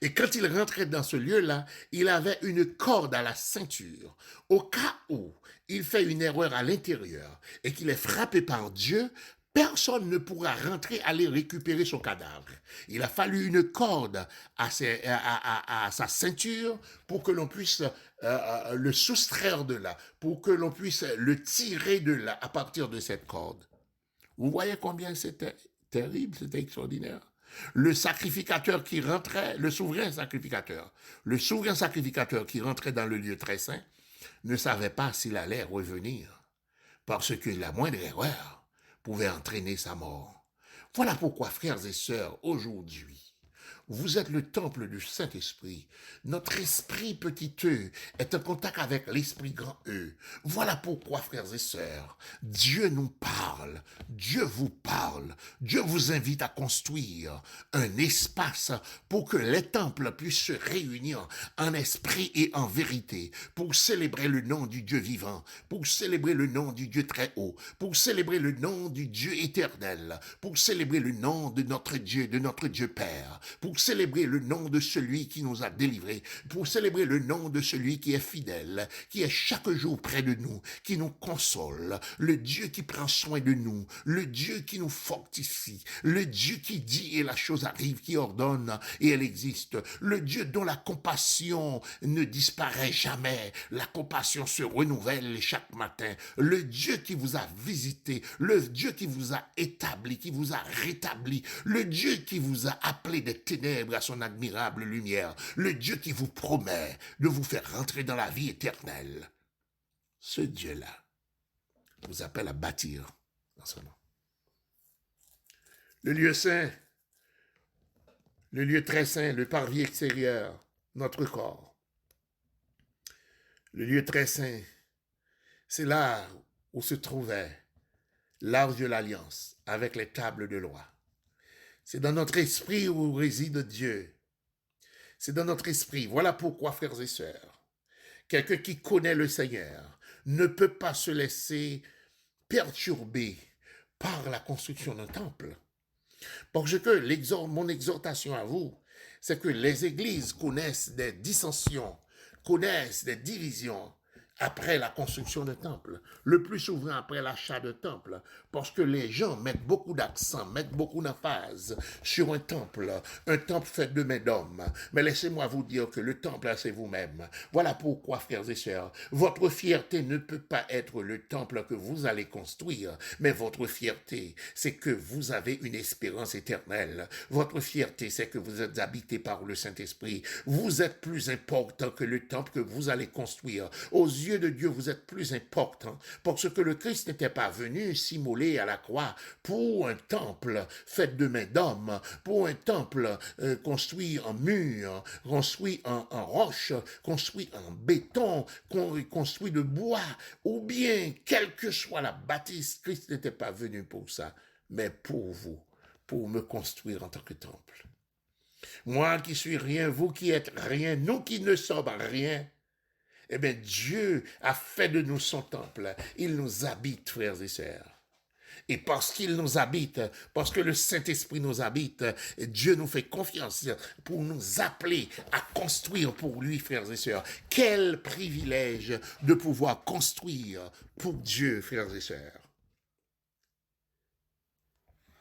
Et quand il rentrait dans ce lieu-là, il avait une corde à la ceinture. Au cas où il fait une erreur à l'intérieur et qu'il est frappé par Dieu, personne ne pourra rentrer aller récupérer son cadavre. Il a fallu une corde à sa ceinture pour que l'on puisse le soustraire de là, pour que l'on puisse le tirer de là à partir de cette corde. Vous voyez combien c'était terrible, c'était extraordinaire. Le sacrificateur qui rentrait, le souverain sacrificateur qui rentrait dans le lieu très saint ne savait pas s'il allait revenir, parce que la moindre erreur pouvait entraîner sa mort. Voilà pourquoi, frères et sœurs, aujourd'hui, vous êtes le temple du Saint-Esprit. Notre esprit petit e est en contact avec l'esprit grand E. Voilà pourquoi, frères et sœurs, Dieu nous parle, Dieu vous parle, Dieu vous invite à construire un espace pour que les temples puissent se réunir en esprit et en vérité, pour célébrer le nom du Dieu vivant, pour célébrer le nom du Dieu très haut, pour célébrer le nom du Dieu éternel, pour célébrer le nom de notre Dieu Père, pour célébrer le nom de celui qui nous a délivrés, pour célébrer le nom de celui qui est fidèle, qui est chaque jour près de nous, qui nous console, le Dieu qui prend soin de nous, le Dieu qui nous fortifie, le Dieu qui dit et la chose arrive, qui ordonne et elle existe, le Dieu dont la compassion ne disparaît jamais, la compassion se renouvelle chaque matin, le Dieu qui vous a visité, le Dieu qui vous a établi, qui vous a rétabli, le Dieu qui vous a appelé des ténèbres à son admirable lumière, le Dieu qui vous promet de vous faire rentrer dans la vie éternelle. Ce Dieu-là vous appelle à bâtir dans son nom. Le lieu saint, le lieu très saint, le parvis extérieur, notre corps. Le lieu très saint, c'est là où se trouvait l'arche de l'alliance avec les tables de loi. C'est dans notre esprit où réside Dieu. C'est dans notre esprit. Voilà pourquoi, frères et sœurs, quelqu'un qui connaît le Seigneur ne peut pas se laisser perturber par la construction d'un temple. Parce que mon exhortation à vous, c'est que les églises connaissent des dissensions, connaissent des divisions après la construction de temple, le plus souvent après l'achat de temple, parce que les gens mettent beaucoup d'accent, mettent beaucoup d'emphase sur un temple fait de main d'homme. Mais laissez-moi vous dire que le temple, c'est vous-même. Voilà pourquoi, frères et sœurs, votre fierté ne peut pas être le temple que vous allez construire, mais votre fierté, c'est que vous avez une espérance éternelle. Votre fierté, c'est que vous êtes habité par le Saint-Esprit. Vous êtes plus important que le temple que vous allez construire. Aux yeux de Dieu, vous êtes plus important, parce que le Christ n'était pas venu s'immoler à la croix pour un temple fait de main d'homme, pour un temple construit en mur, construit en roche, construit en béton, construit de bois, ou bien, quelle que soit la bâtisse, Christ n'était pas venu pour ça, mais pour vous, pour me construire en tant que temple. Moi qui suis rien, vous qui êtes rien, nous qui ne sommes rien, eh bien, Dieu a fait de nous son temple. Il nous habite, frères et sœurs. Et parce qu'il nous habite, parce que le Saint-Esprit nous habite, Dieu nous fait confiance pour nous appeler à construire pour lui, frères et sœurs. Quel privilège de pouvoir construire pour Dieu, frères et sœurs.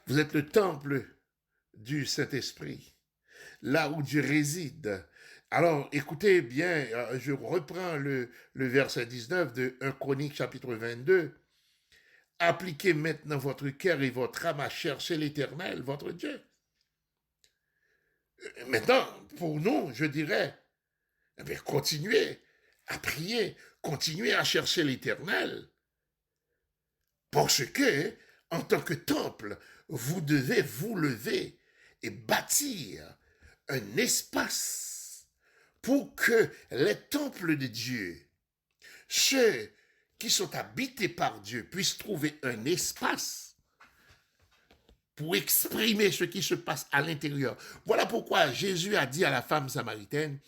Vous êtes le temple du Saint-Esprit, là où Dieu réside. Alors, écoutez bien, je reprends le verset 19 de 1 Chronique chapitre 22. Appliquez maintenant votre cœur et votre âme à chercher l'Éternel, votre Dieu. Maintenant, pour nous, je dirais, eh bien, continuez à prier, continuez à chercher l'Éternel. Parce que, en tant que temple, vous devez vous lever et bâtir un espace pour que les temples de Dieu, ceux qui sont habités par Dieu, puissent trouver un espace pour exprimer ce qui se passe à l'intérieur. Voilà pourquoi Jésus a dit à la femme samaritaine,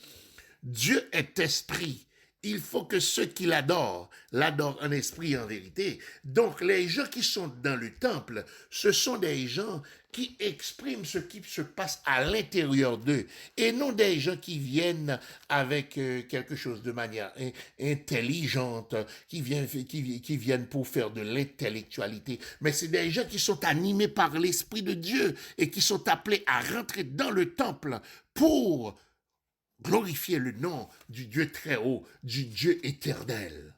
Dieu est esprit. Il faut que ceux qui l'adorent en esprit et en vérité. Donc, les gens qui sont dans le temple, ce sont des gens qui expriment ce qui se passe à l'intérieur d'eux et non des gens qui viennent avec quelque chose de manière intelligente, qui viennent pour faire de l'intellectualité. Mais c'est des gens qui sont animés par l'Esprit de Dieu et qui sont appelés à rentrer dans le temple pour glorifier le nom du Dieu très haut, du Dieu éternel.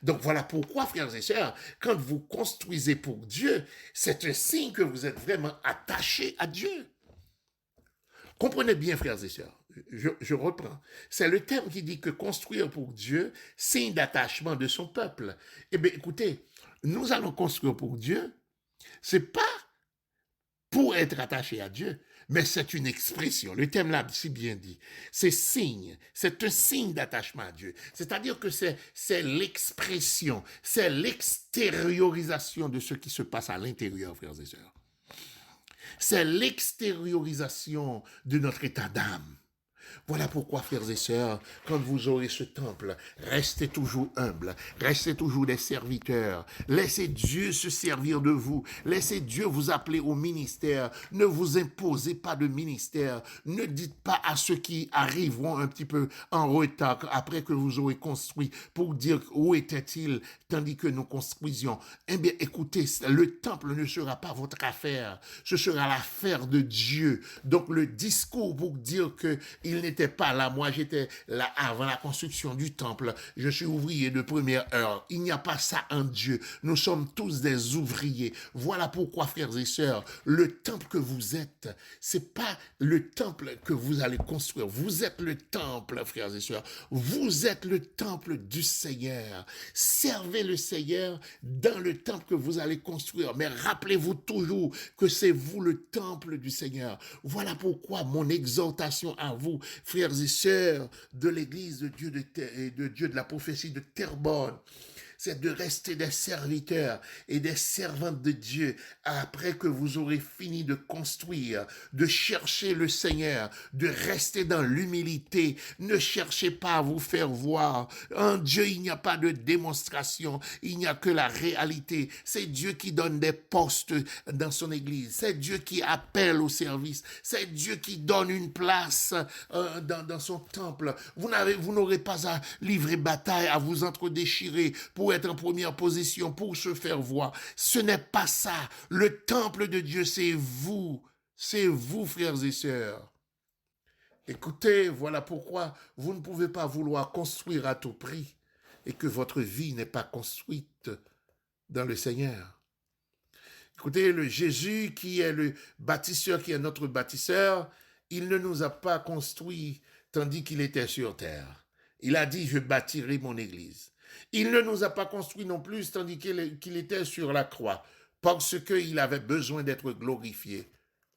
Donc voilà pourquoi, frères et sœurs, quand vous construisez pour Dieu, c'est un signe que vous êtes vraiment attachés à Dieu. Comprenez bien, frères et sœurs, je reprends. C'est le terme qui dit que construire pour Dieu, signe d'attachement de son peuple. Eh bien, écoutez, nous allons construire pour Dieu, c'est pas pour être attaché à Dieu, mais c'est une expression. Le terme là, si bien dit, c'est signe, c'est un signe d'attachement à Dieu. C'est-à-dire que c'est l'expression, c'est l'extériorisation de ce qui se passe à l'intérieur, frères et sœurs. C'est l'extériorisation de notre état d'âme. Voilà pourquoi, frères et sœurs, quand vous aurez ce temple, restez toujours humbles, restez toujours des serviteurs, laissez Dieu se servir de vous, laissez Dieu vous appeler au ministère, ne vous imposez pas de ministère, ne dites pas à ceux qui arriveront un petit peu en retard après que vous aurez construit pour dire où était-il tandis que nous construisions. Eh bien, écoutez, le temple ne sera pas votre affaire, ce sera l'affaire de Dieu. Donc, le discours pour dire que il n'était pas là, moi j'étais là avant la construction du temple, je suis ouvrier de première heure. Il n'y a pas ça en Dieu. Nous sommes tous des ouvriers. Voilà pourquoi, frères et sœurs, le temple que vous êtes, c'est pas le temple que vous allez construire. Vous êtes le temple, frères et sœurs. Vous êtes le temple du Seigneur. Servez le Seigneur dans le temple que vous allez construire. Mais rappelez-vous toujours que c'est vous le temple du Seigneur. Voilà pourquoi mon exhortation à vous, frères et sœurs de l'église de Dieu de la prophétie de Terrebonne, c'est de rester des serviteurs et des servantes de Dieu après que vous aurez fini de construire, de chercher le Seigneur, de rester dans l'humilité. Ne cherchez pas à vous faire voir. En Dieu, il n'y a pas de démonstration, il n'y a que la réalité. C'est Dieu qui donne des postes dans son église. C'est Dieu qui appelle au service. C'est Dieu qui donne une place dans son temple. Vous n'aurez pas à livrer bataille, à vous entre-déchirer pour être en première position, pour se faire voir. Ce n'est pas ça. Le temple de Dieu, c'est vous. C'est vous, frères et sœurs. Écoutez, voilà pourquoi vous ne pouvez pas vouloir construire à tout prix et que votre vie n'est pas construite dans le Seigneur. Écoutez, le Jésus qui est le bâtisseur, qui est notre bâtisseur, il ne nous a pas construits tandis qu'il était sur terre. Il a dit, je bâtirai mon église. Il ne nous a pas construits non plus tandis qu'il était sur la croix, parce qu'il avait besoin d'être glorifié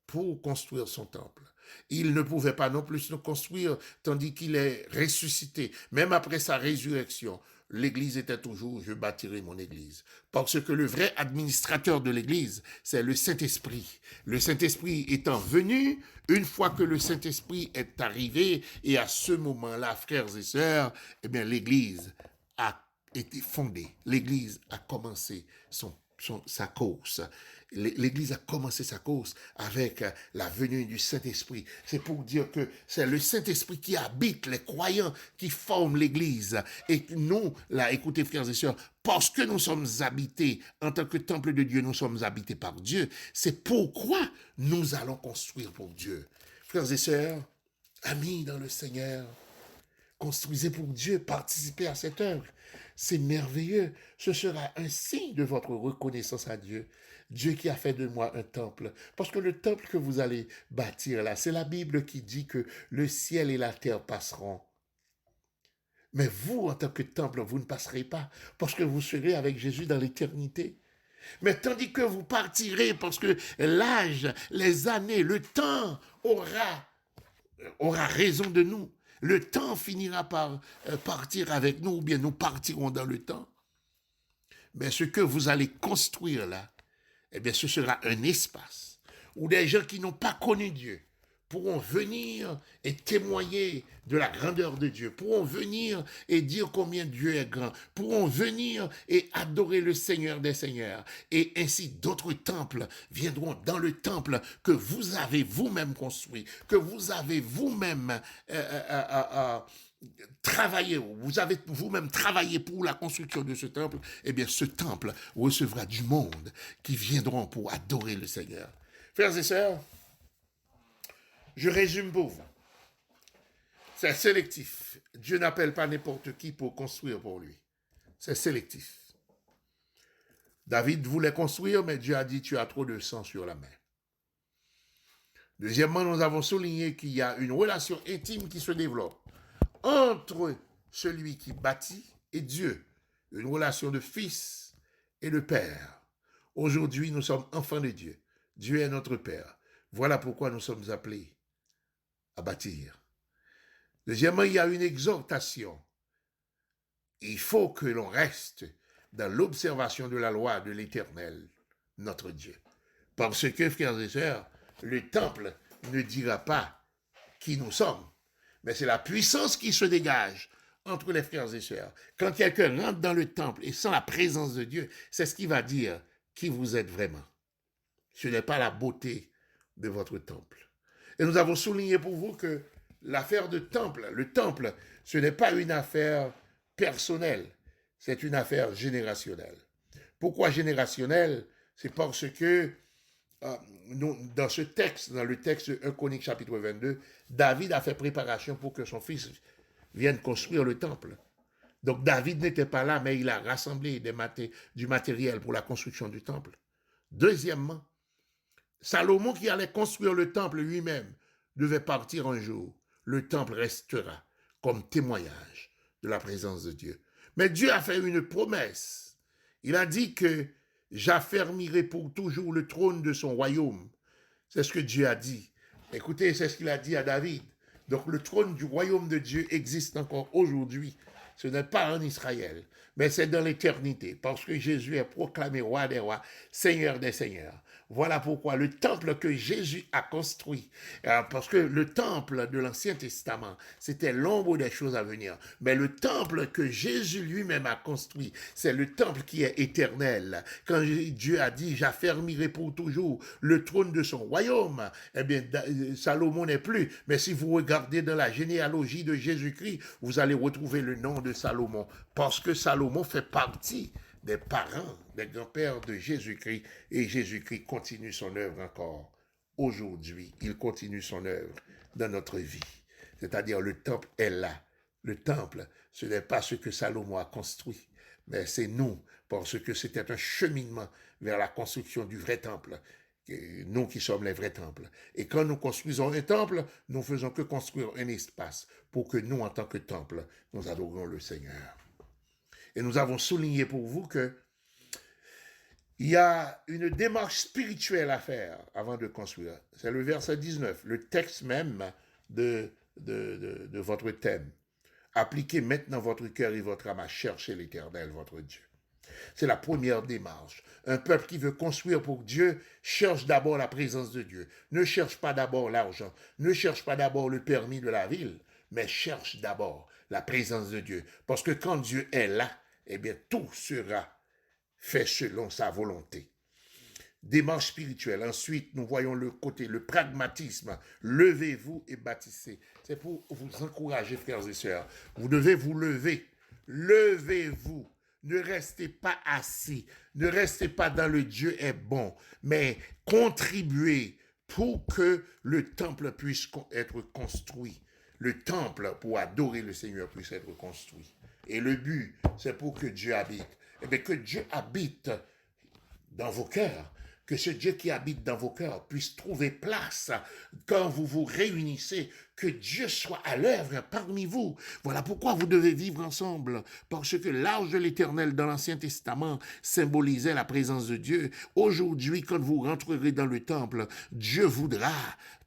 pour construire son temple. Il ne pouvait pas non plus nous construire tandis qu'il est ressuscité. Même après sa résurrection, l'église était toujours, je bâtirai mon église. Parce que le vrai administrateur de l'église, c'est le Saint-Esprit. Le Saint-Esprit étant venu, une fois que le Saint-Esprit est arrivé, et à ce moment-là, frères et sœurs, eh bien, l'église a été fondée. L'église a commencé sa course. L'Église a commencé sa course avec la venue du Saint-Esprit. C'est pour dire que c'est le Saint-Esprit qui habite les croyants, qui forment l'Église. Et nous, là, écoutez, frères et sœurs, parce que nous sommes habités, en tant que temple de Dieu, nous sommes habités par Dieu. C'est pourquoi nous allons construire pour Dieu. Frères et sœurs, amis dans le Seigneur, construisez pour Dieu, participez à cette œuvre. C'est merveilleux. Ce sera un signe de votre reconnaissance à Dieu. Dieu qui a fait de moi un temple. Parce que le temple que vous allez bâtir là, c'est la Bible qui dit que le ciel et la terre passeront. Mais vous, en tant que temple, vous ne passerez pas. Parce que vous serez avec Jésus dans l'éternité. Mais tandis que vous partirez, parce que l'âge, les années, le temps aura aura raison de nous. Le temps finira par partir avec nous, ou bien nous partirons dans le temps. Mais ce que vous allez construire là, eh bien, ce sera un espace où des gens qui n'ont pas connu Dieu pourront venir et témoigner de la grandeur de Dieu, pourront venir et dire combien Dieu est grand, pourront venir et adorer le Seigneur des Seigneurs. Et ainsi, d'autres temples viendront dans le temple que vous avez vous-même construit, que vous avez vous-même travaillé, vous avez vous-même travaillé pour la construction de ce temple. Eh bien, ce temple recevra du monde qui viendront pour adorer le Seigneur. Frères et sœurs, je résume pour vous. C'est sélectif. Dieu n'appelle pas n'importe qui pour construire pour lui. C'est sélectif. David voulait construire, mais Dieu a dit, tu as trop de sang sur la main. Deuxièmement, nous avons souligné qu'il y a une relation intime qui se développe entre celui qui bâtit et Dieu. Une relation de fils et de père. Aujourd'hui, nous sommes enfants de Dieu. Dieu est notre Père. Voilà pourquoi nous sommes appelés à bâtir. Deuxièmement, il y a une exhortation. Il faut que l'on reste dans l'observation de la loi de l'Éternel, notre Dieu. Parce que, frères et sœurs, le temple ne dira pas qui nous sommes, mais c'est la puissance qui se dégage entre les frères et sœurs. Quand quelqu'un rentre dans le temple et sent la présence de Dieu, c'est ce qui va dire qui vous êtes vraiment. Ce n'est pas la beauté de votre temple. Et nous avons souligné pour vous que l'affaire de temple, le temple, ce n'est pas une affaire personnelle, c'est une affaire générationnelle. Pourquoi générationnelle? C'est parce que dans ce texte, dans le texte 1 Chroniques chapitre 22, David a fait préparation pour que son fils vienne construire le temple. Donc David n'était pas là, mais il a rassemblé du matériel pour la construction du temple. Deuxièmement, Salomon qui allait construire le temple lui-même devait partir un jour. Le temple restera comme témoignage de la présence de Dieu. Mais Dieu a fait une promesse. Il a dit que j'affermirai pour toujours le trône de son royaume. C'est ce que Dieu a dit. Écoutez, c'est ce qu'il a dit à David. Donc le trône du royaume de Dieu existe encore aujourd'hui. Ce n'est pas en Israël, mais c'est dans l'éternité, parce que Jésus est proclamé roi des rois, Seigneur des seigneurs. Voilà pourquoi le temple que Jésus a construit, parce que le temple de l'Ancien Testament, c'était l'ombre des choses à venir, mais le temple que Jésus lui-même a construit, c'est le temple qui est éternel. Quand Dieu a dit, j'affermirai pour toujours le trône de son royaume, eh bien, Salomon n'est plus, mais si vous regardez dans la généalogie de Jésus-Christ, vous allez retrouver le nom de Salomon, parce que Salomon fait partie des parents, des grands-pères de Jésus-Christ, et Jésus-Christ continue son œuvre encore. Aujourd'hui, il continue son œuvre dans notre vie. C'est-à-dire, le temple est là. Le temple, ce n'est pas ce que Salomon a construit, mais c'est nous, parce que c'était un cheminement vers la construction du vrai temple. Nous qui sommes les vrais temples. Et quand nous construisons un temple, nous ne faisons que construire un espace pour que nous, en tant que temple, nous adorions le Seigneur. Et nous avons souligné pour vous que il y a une démarche spirituelle à faire avant de construire. C'est le verset 19, le texte même de votre thème. Appliquez maintenant votre cœur et votre âme à chercher l'Éternel, votre Dieu. C'est la première démarche. Un peuple qui veut construire pour Dieu cherche d'abord la présence de Dieu. Ne cherche pas d'abord l'argent. Ne cherche pas d'abord le permis de la ville, mais cherche d'abord la présence de Dieu. Parce que quand Dieu est là, eh bien, tout sera fait selon sa volonté. Démarche spirituelle. Ensuite, nous voyons le côté, le pragmatisme. Levez-vous et bâtissez. C'est pour vous encourager, frères et sœurs. Vous devez vous lever. Levez-vous. Ne restez pas assis. Ne restez pas dans le Dieu est bon. Mais contribuez pour que le temple puisse être construit. Le temple pour adorer le Seigneur puisse être construit. Et le but, c'est pour que Dieu habite. Eh bien, que Dieu habite dans vos cœurs. Que ce Dieu qui habite dans vos cœurs puisse trouver place quand vous vous réunissez, que Dieu soit à l'œuvre parmi vous. Voilà pourquoi vous devez vivre ensemble, parce que l'arche de l'Éternel dans l'Ancien Testament symbolisait la présence de Dieu. Aujourd'hui, quand vous rentrerez dans le temple, Dieu voudra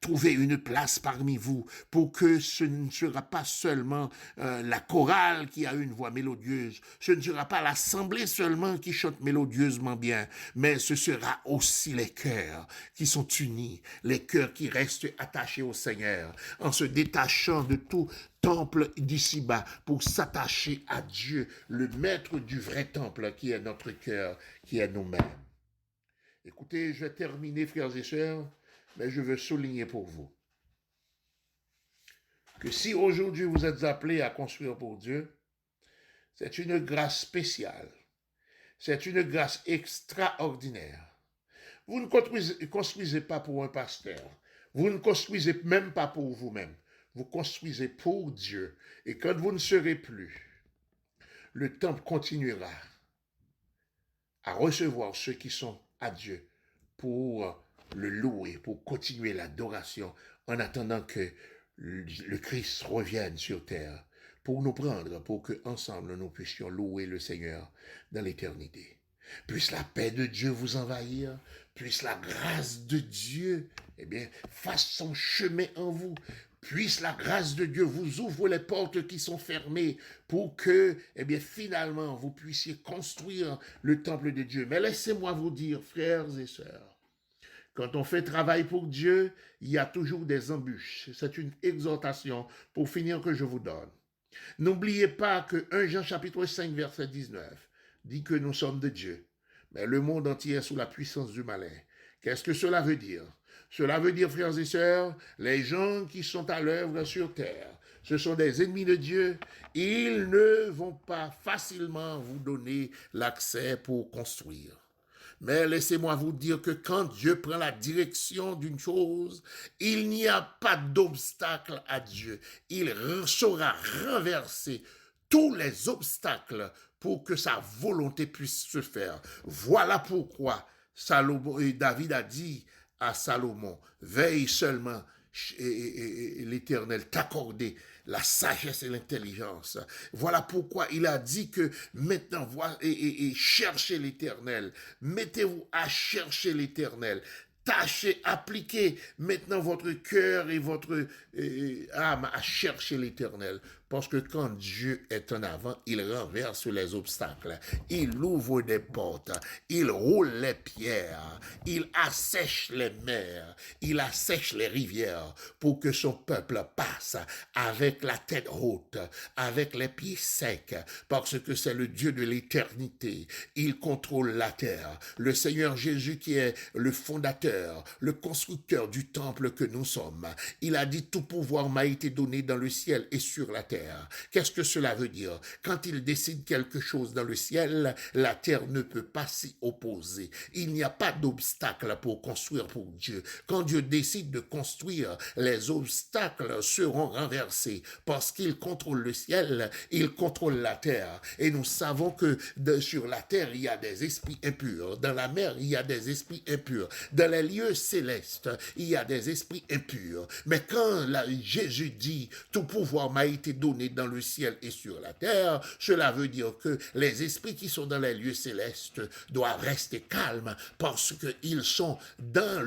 trouver une place parmi vous pour que ce ne sera pas seulement la chorale qui a une voix mélodieuse, ce ne sera pas l'assemblée seulement qui chante mélodieusement bien, mais ce sera aussi les cœurs qui sont unis, les cœurs qui restent attachés au Seigneur, en se détachant de tout temple d'ici-bas pour s'attacher à Dieu, le maître du vrai temple qui est notre cœur, qui est nous-mêmes. Écoutez, je vais terminer, frères et sœurs, mais je veux souligner pour vous que si aujourd'hui vous êtes appelés à construire pour Dieu, c'est une grâce spéciale, c'est une grâce extraordinaire. Vous ne construisez pas pour un pasteur, vous ne construisez même pas pour vous-même, vous construisez pour Dieu. Et quand vous ne serez plus, le temple continuera à recevoir ceux qui sont à Dieu pour le louer, pour continuer l'adoration en attendant que le Christ revienne sur terre pour nous prendre, pour que ensemble nous puissions louer le Seigneur dans l'éternité. Puisse la paix de Dieu vous envahir, puisse la grâce de Dieu, fasse son chemin en vous. Puisse la grâce de Dieu vous ouvre les portes qui sont fermées pour que, finalement, vous puissiez construire le temple de Dieu. Mais laissez-moi vous dire, frères et sœurs, quand on fait travail pour Dieu, il y a toujours des embûches. C'est une exhortation pour finir que je vous donne. N'oubliez pas que 1 Jean chapitre 5 verset 19 dit que nous sommes de Dieu, mais le monde entier est sous la puissance du malin. Qu'est-ce que cela veut dire? Cela veut dire, frères et sœurs, les gens qui sont à l'œuvre sur terre, ce sont des ennemis de Dieu. Ils ne vont pas facilement vous donner l'accès pour construire. Mais laissez-moi vous dire que quand Dieu prend la direction d'une chose, il n'y a pas d'obstacle à Dieu. Il saura renverser tous les obstacles pour que sa volonté puisse se faire. Voilà pourquoi David a dit à Salomon, veille seulement et l'Éternel t'accorder la sagesse et l'intelligence. Voilà pourquoi il a dit que maintenant, cherchez l'Éternel. Mettez-vous à chercher l'Éternel. Tâchez, appliquez maintenant votre cœur et votre âme à chercher l'Éternel. Parce que quand Dieu est en avant, il renverse les obstacles. Il ouvre des portes. Il roule les pierres. Il assèche les mers. Il assèche les rivières pour que son peuple passe avec la tête haute, avec les pieds secs. Parce que c'est le Dieu de l'éternité. Il contrôle la terre. Le Seigneur Jésus qui est le fondateur, le constructeur du temple que nous sommes. Il a dit tout pouvoir m'a été donné dans le ciel et sur la terre. Qu'est-ce que cela veut dire? Quand il décide quelque chose dans le ciel, la terre ne peut pas s'y opposer. Il n'y a pas d'obstacle pour construire pour Dieu. Quand Dieu décide de construire, les obstacles seront renversés parce qu'il contrôle le ciel, il contrôle la terre. Et nous savons que sur la terre, il y a des esprits impurs. Dans la mer, il y a des esprits impurs. Dans les lieux célestes, il y a des esprits impurs. Mais quand Jésus dit « Tout pouvoir m'a été donné dans le ciel et sur la terre », cela veut dire que les esprits qui sont dans les lieux célestes doivent rester calmes parce qu'ils sont dans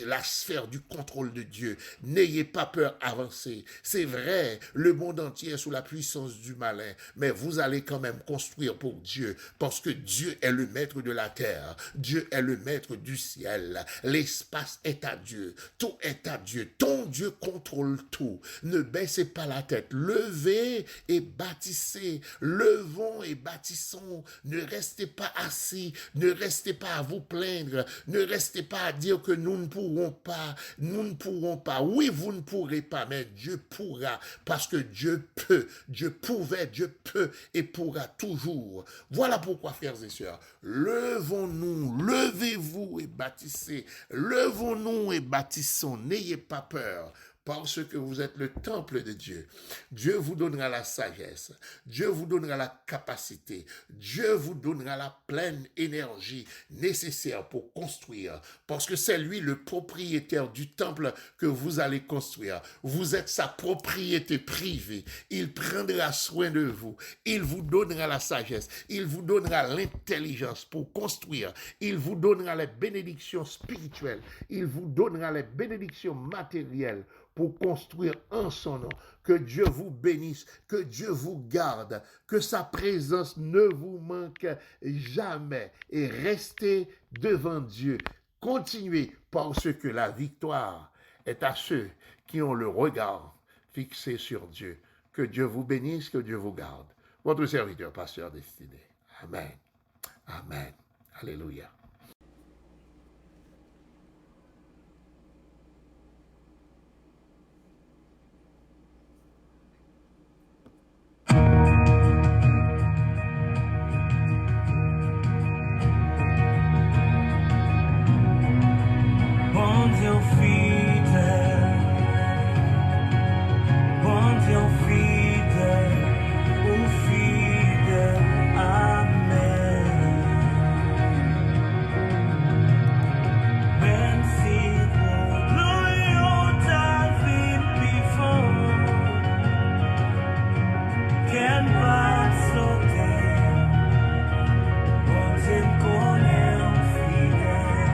la sphère du contrôle de Dieu. N'ayez pas peur, avancez. C'est vrai, le monde entier est sous la puissance du malin, mais vous allez quand même construire pour Dieu parce que Dieu est le maître de la terre. Dieu est le maître du ciel. L'espace est à Dieu. Tout est à Dieu. Ton Dieu contrôle tout. Ne baissez pas la tête. Levez et bâtissez. Levons et bâtissons. Ne restez pas assis. Ne restez pas à vous plaindre. Ne restez pas à dire que nous ne pourrons pas. Nous ne pourrons pas. Oui, vous ne pourrez pas, mais Dieu pourra parce que Dieu peut. Dieu pouvait, Dieu peut et pourra toujours. Voilà pourquoi, frères et sœurs, levons-nous, levez-vous et bâtissez. Levons-nous et bâtissons. N'ayez pas peur. parce que vous êtes le temple de Dieu. Dieu vous donnera la sagesse, Dieu vous donnera la capacité, Dieu vous donnera la pleine énergie nécessaire pour construire, parce que c'est lui le propriétaire du temple que vous allez construire. Vous êtes sa propriété privée. Il prendra soin de vous. Il vous donnera la sagesse. Il vous donnera l'intelligence pour construire. Il vous donnera les bénédictions spirituelles. Il vous donnera les bénédictions matérielles pour construire en son nom. Que Dieu vous bénisse, que Dieu vous garde, que sa présence ne vous manque jamais. Et restez devant Dieu. Continuez parce que la victoire est à ceux qui ont le regard fixé sur Dieu. Que Dieu vous bénisse, que Dieu vous garde. Votre serviteur, pasteur Destiné. Amen. Amen. Alléluia. Bon Dieu fidèle, bon Dieu fidèle, ou fidèle, amen. Même si nous ta vie before, can pas sauter, bon Dieu connaît un fidèle.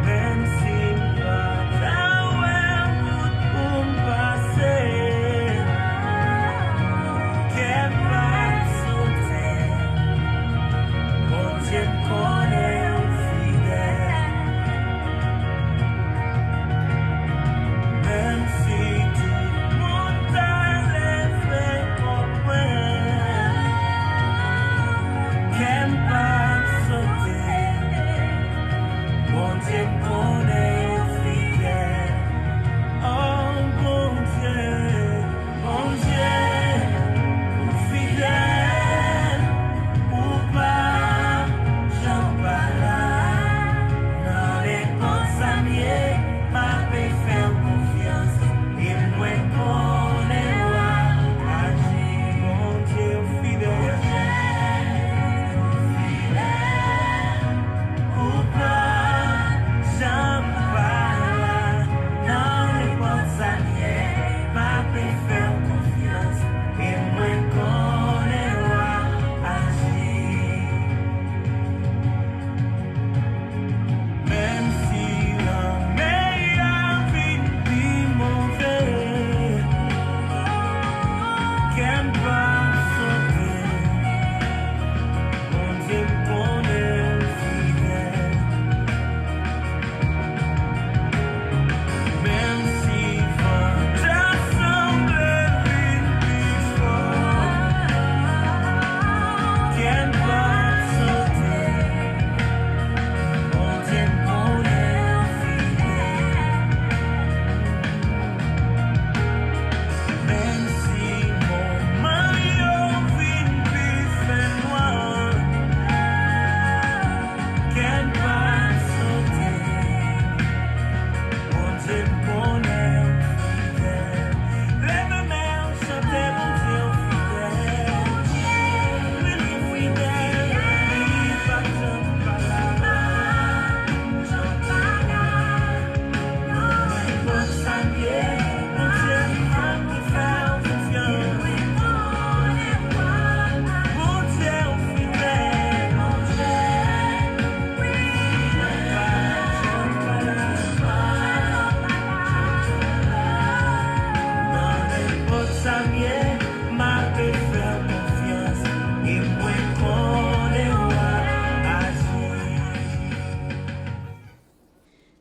Même si pas pour me passer, qu'elle va sauter, mon Dieu connaît un fidèle. Même si tout montagne est fait comprendre, qu'elle va sauter. Bon Dieu connaît fidèle, oh bon Dieu fidèle, ou pas, j'en parle, dans les pensamiers, ma paix faire confiance, et moi connais agir, bon Dieu fidèle, ou pas, j'en parle, dans les pensamiers, ma paix faire confiance, et moi connais agir. Même si la meilleure vie est mauvaise, qu'elle va sauter, mon Dieu connaît fidèle. Même si votre assemblée vit plus fort, qu'elle va sauter, mon Dieu connaît fidèle. Même si mon maillot vit plus fait noir, qu'elle va sauter, mon Dieu connaît fidèle. Lève-moi, chantez mon Dieu fidèle. Oui, fidèle, oui, pas j'en parle. Oui, pour s'habiller, mon Dieu m'a fait confiance. Mon Dieu fidèle, mon Dieu, pas j'en parle. Pour s'habiller, m'a fait confiance. Et moi connais agir.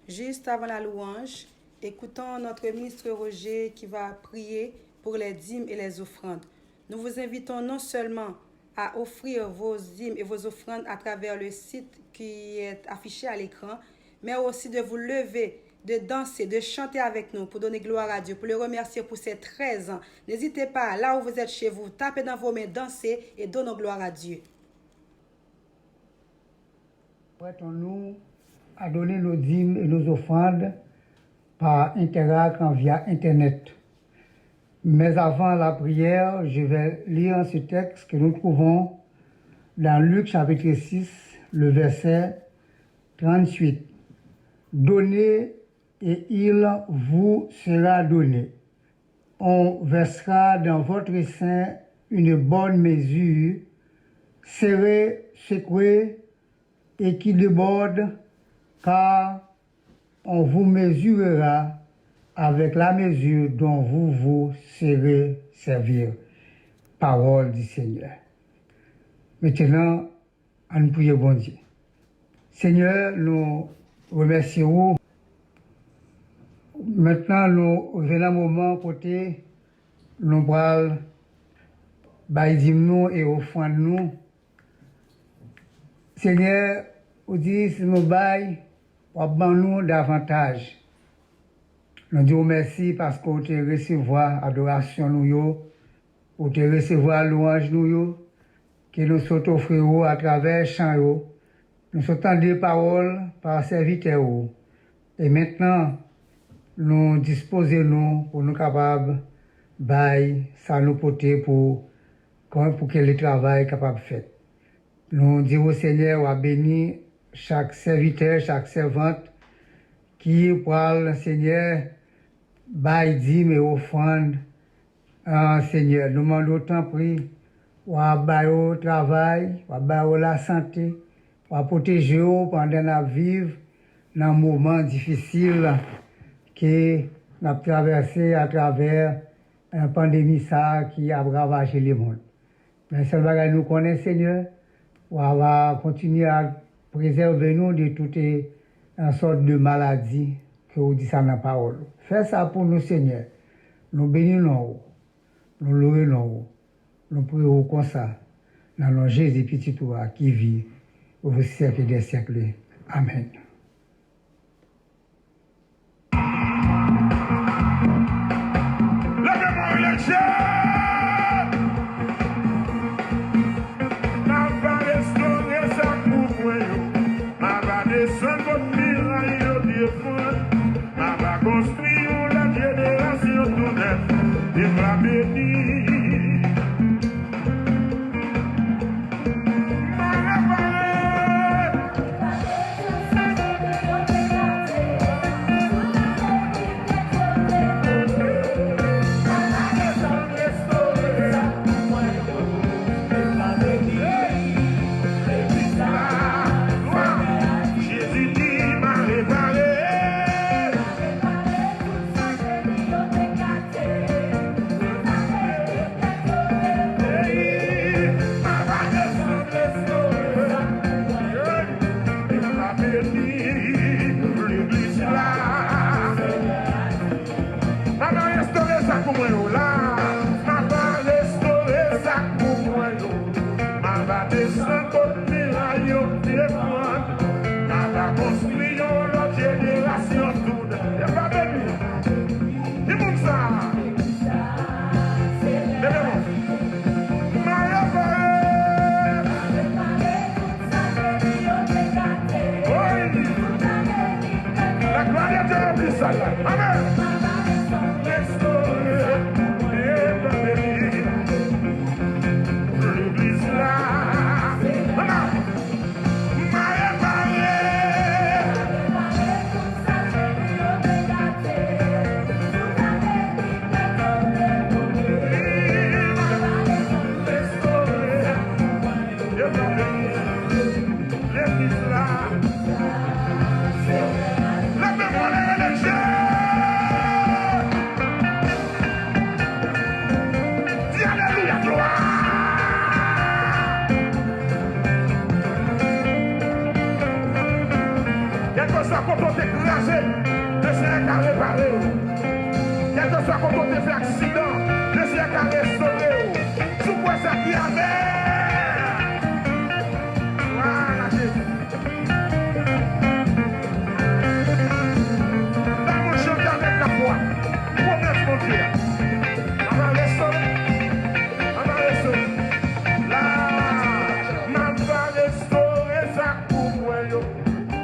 Juste avant la louange, écoutons notre ministre Roger qui va prier pour les dîmes et les offrandes. Nous vous invitons non seulement à offrir vos dîmes et vos offrandes à travers le site qui est affiché à l'écran, mais aussi de vous lever, de danser, de chanter avec nous pour donner gloire à Dieu, pour le remercier pour ces 13 ans. N'hésitez pas, là où vous êtes chez vous, tapez dans vos mains, dansez et donnons gloire à Dieu. Prêtons-nous à donner nos dîmes et nos offrandes par Interact via Internet. Mais avant la prière, je vais lire ce texte que nous trouvons dans Luc chapitre 6, le verset 38. Donnez et il vous sera donné. On versera dans votre sein une bonne mesure, serrée, secouée et qui déborde, car on vous mesurera avec la mesure dont vous vous serez servir. Parole du Seigneur. Maintenant, à nous prier, bon Dieu. Seigneur, nous remercions. Maintenant, nous venons au moment côté, nous parlons, nous et offrande nous. Seigneur, vous dites, si nous baillons, nous davantage. Nous disons merci parce que vous te recevoir adoration nous, vous te recevoir louange nous, que nous sommes offrés à travers chant, nous sommes des paroles par serviteur. Et maintenant, nous disposons pour nous capables bail ça nous porter pour que le travail capable de faire. Nous disons au Seigneur à bénir chaque serviteur, chaque servante qui parle, Seigneur, bail dîme et offrande. Seigneur, nous demandons autant prix, ou à bail au travail, ou à bail la santé, ou à protéger pendant la vivre dans un moment difficile que nous avons traversé à travers une pandémie ça qui a ravagé le monde. Mais ce que nous connaissons, Seigneur, on va continuer à préserver nous de toutes les sortes de maladies que vous dites dans la parole. Fais ça pour nous, Seigneur. Nous bénissons, nous louons, nous prions comme ça, dans le nom de Jésus petit toi qui vit au siècle des siècles. Amen.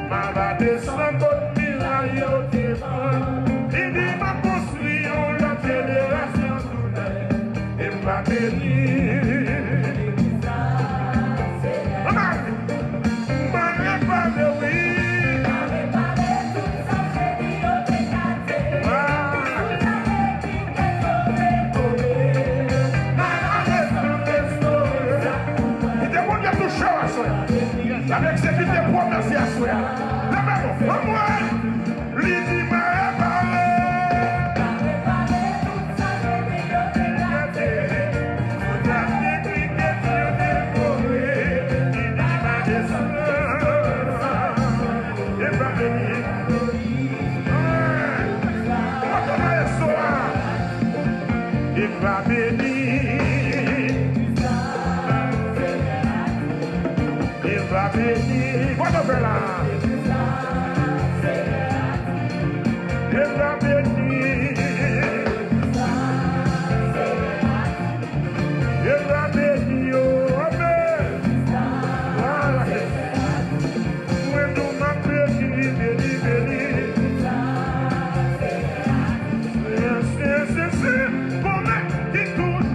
Ma va descendre au mirail au témoin. Il dit ma construction la génération toute et ma bénir. Avec ce qui te promesse à soi. La main, à moi, l'idée m'a parlé. Il va bénir. Béni, voilà là. Il va bénir. Il va bénir, oh amen. Voilà. Moi nous m'a béni, béni, béni. C'est, comment il touche.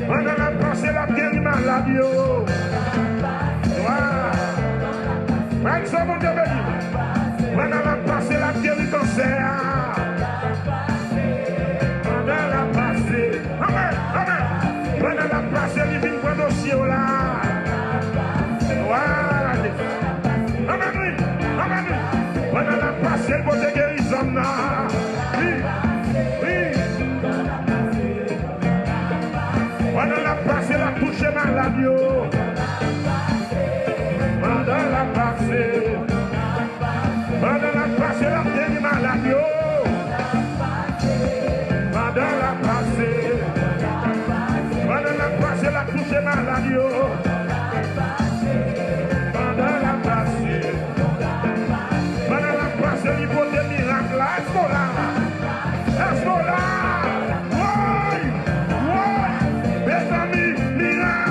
Pendant la pensée, la guéri malade, yo. puissant, mon Dieu béni. Pendant la passé, la guéri cancer. Pendant la passé. Amen, amen. Pendant la passé, il vient prendre au ciel là. Voilà. Amen, oui. Amen, oui. Pendant la passé, le bon Dieu guérison là. Oui, oui. Pendant la passé, la touche maladie. Pendant la passé, la guéri maladie. Pendant la passé, la touche maladie. Pendant la passé, l'hypothèse miracle là. Est-ce qu'on l'a? Est-ce qu'on l'a? Oui, oui, mes amis, miracle.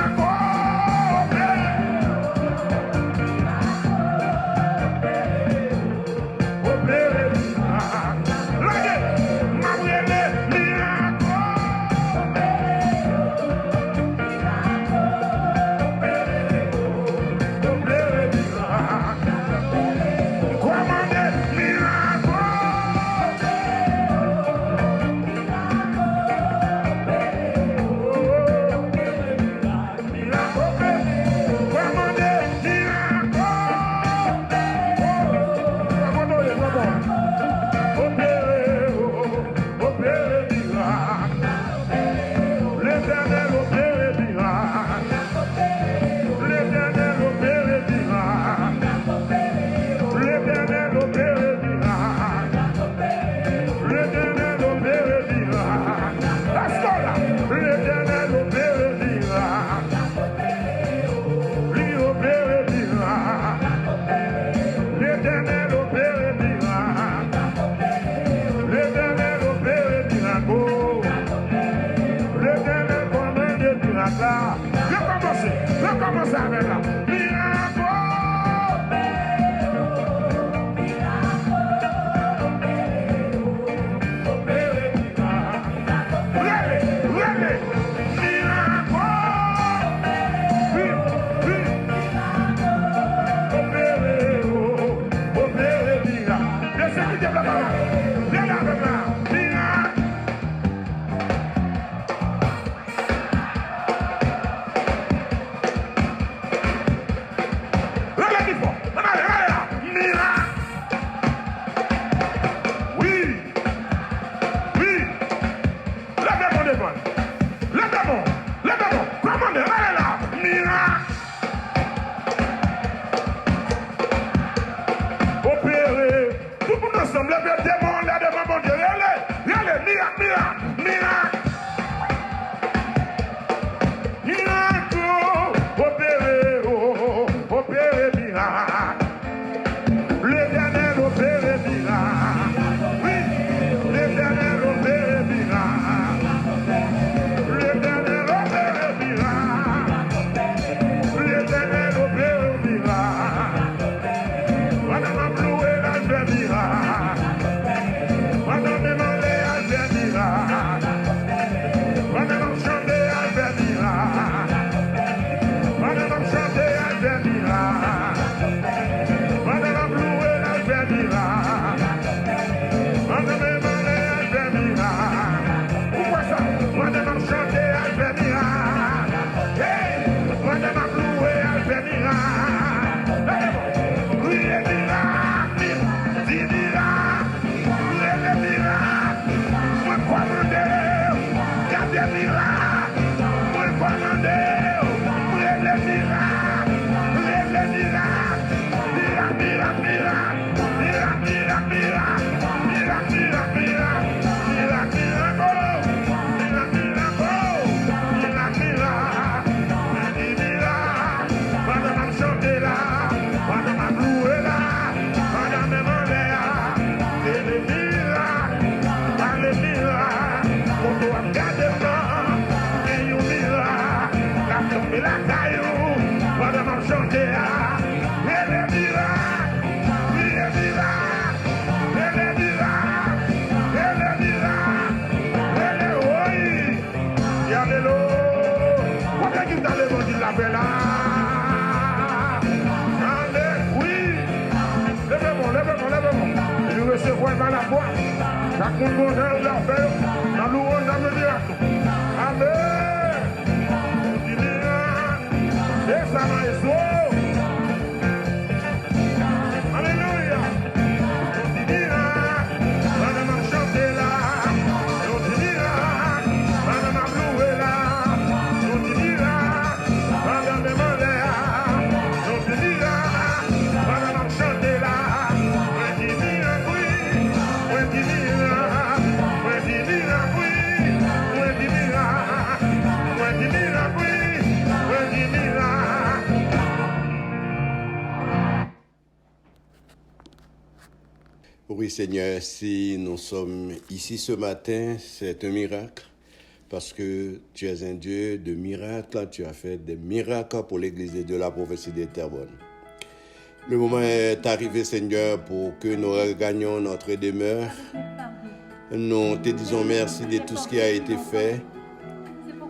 Commence avec là. Miracle. La contrôle d'affaires, la louange à me dire. Amen. Et ça va être. Alléluia. Madame a chanté là. Madame a loué là. Madame demandé là. Madame a chanté là. Oui, Seigneur, si nous sommes ici ce matin, c'est un miracle. Parce que tu es un Dieu de miracles, tu as fait des miracles pour l'Église de la prophétie des Terrebonnes. Le moment est arrivé, Seigneur, pour que nous regagnions notre demeure. Nous te disons merci de tout ce qui a été fait.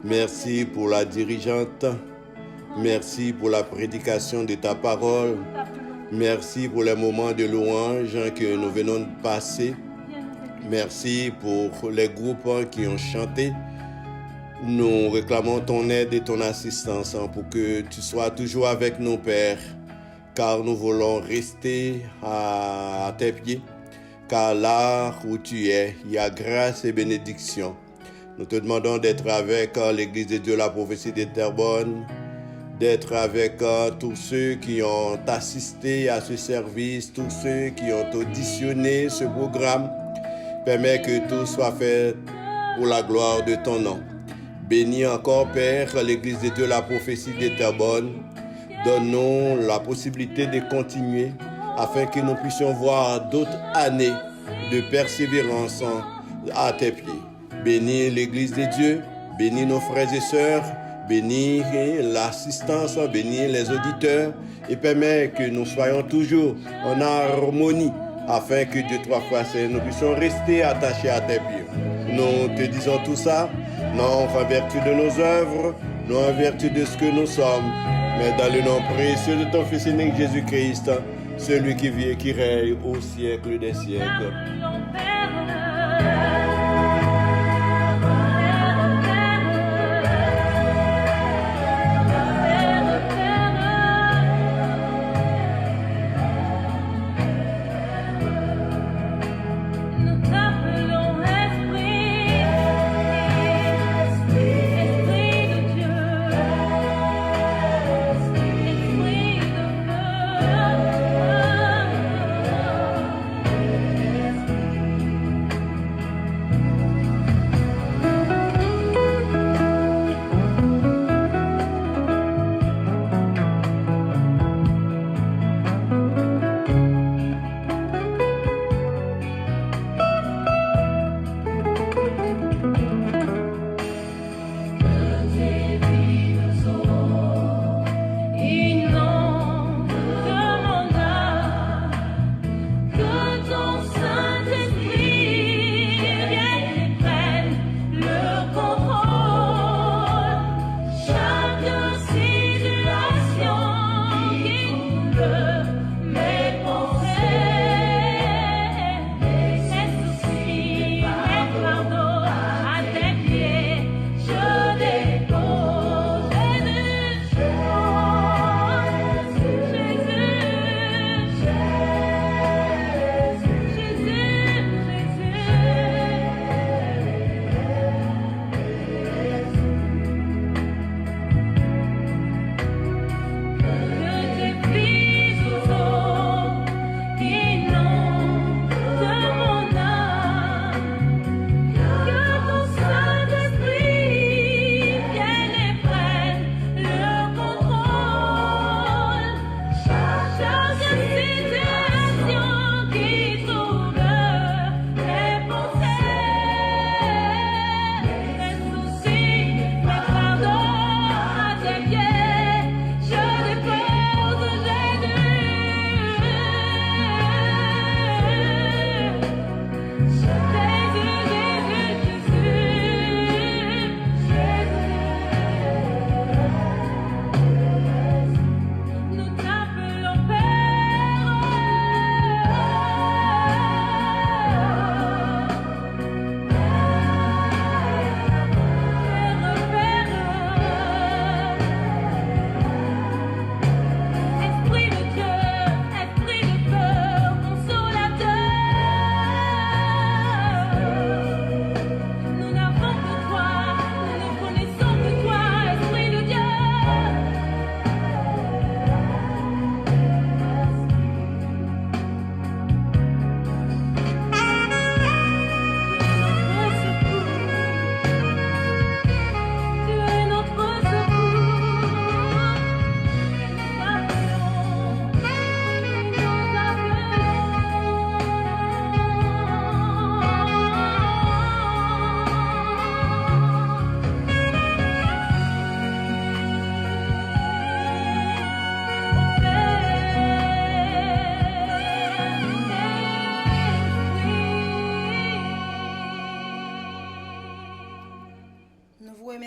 Merci pour la dirigeante. Merci pour la prédication de ta parole. Merci pour les moments de louange que nous venons de passer. Merci pour les groupes qui ont chanté. Nous réclamons ton aide et ton assistance pour que tu sois toujours avec nous, Père, car nous voulons rester à tes pieds, car là où tu es, il y a grâce et bénédiction. Nous te demandons d'être avec l'Église de Dieu, la prophétie des Terrebonnes, d'être avec tous ceux qui ont assisté à ce service, tous ceux qui ont auditionné ce programme. Permets que tout soit fait pour la gloire de ton nom. Bénis encore, Père, l'Église de Dieu, la prophétie des Terrebonnes. Donne-nous la possibilité de continuer afin que nous puissions voir d'autres années de persévérance à tes pieds. Bénis l'Église de Dieu, bénis nos frères et sœurs, bénis l'assistance, bénis les auditeurs et permets que nous soyons toujours en harmonie afin que Dieu trois fois saint, nous puissions rester attachés à tes pieds. Nous te disons tout ça, non en vertu de nos œuvres, non en vertu de ce que nous sommes, mais dans le nom précieux de ton Fils unique Jésus-Christ, celui qui vit et qui règne au siècle des siècles.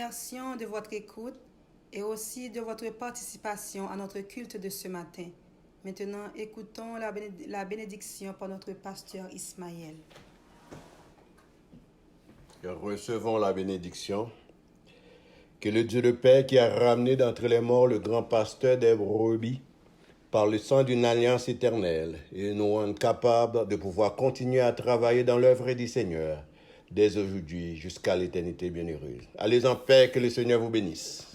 remercions de votre écoute et aussi de votre participation à notre culte de ce matin. Maintenant, écoutons la bénédiction par notre pasteur Ismaël. Recevons la bénédiction. Que le Dieu de paix qui a ramené d'entre les morts le grand pasteur des brebis par le sang d'une alliance éternelle et nous rende capables de pouvoir continuer à travailler dans l'œuvre du Seigneur dès aujourd'hui jusqu'à l'éternité bienheureuse. Allez en paix, que le Seigneur vous bénisse.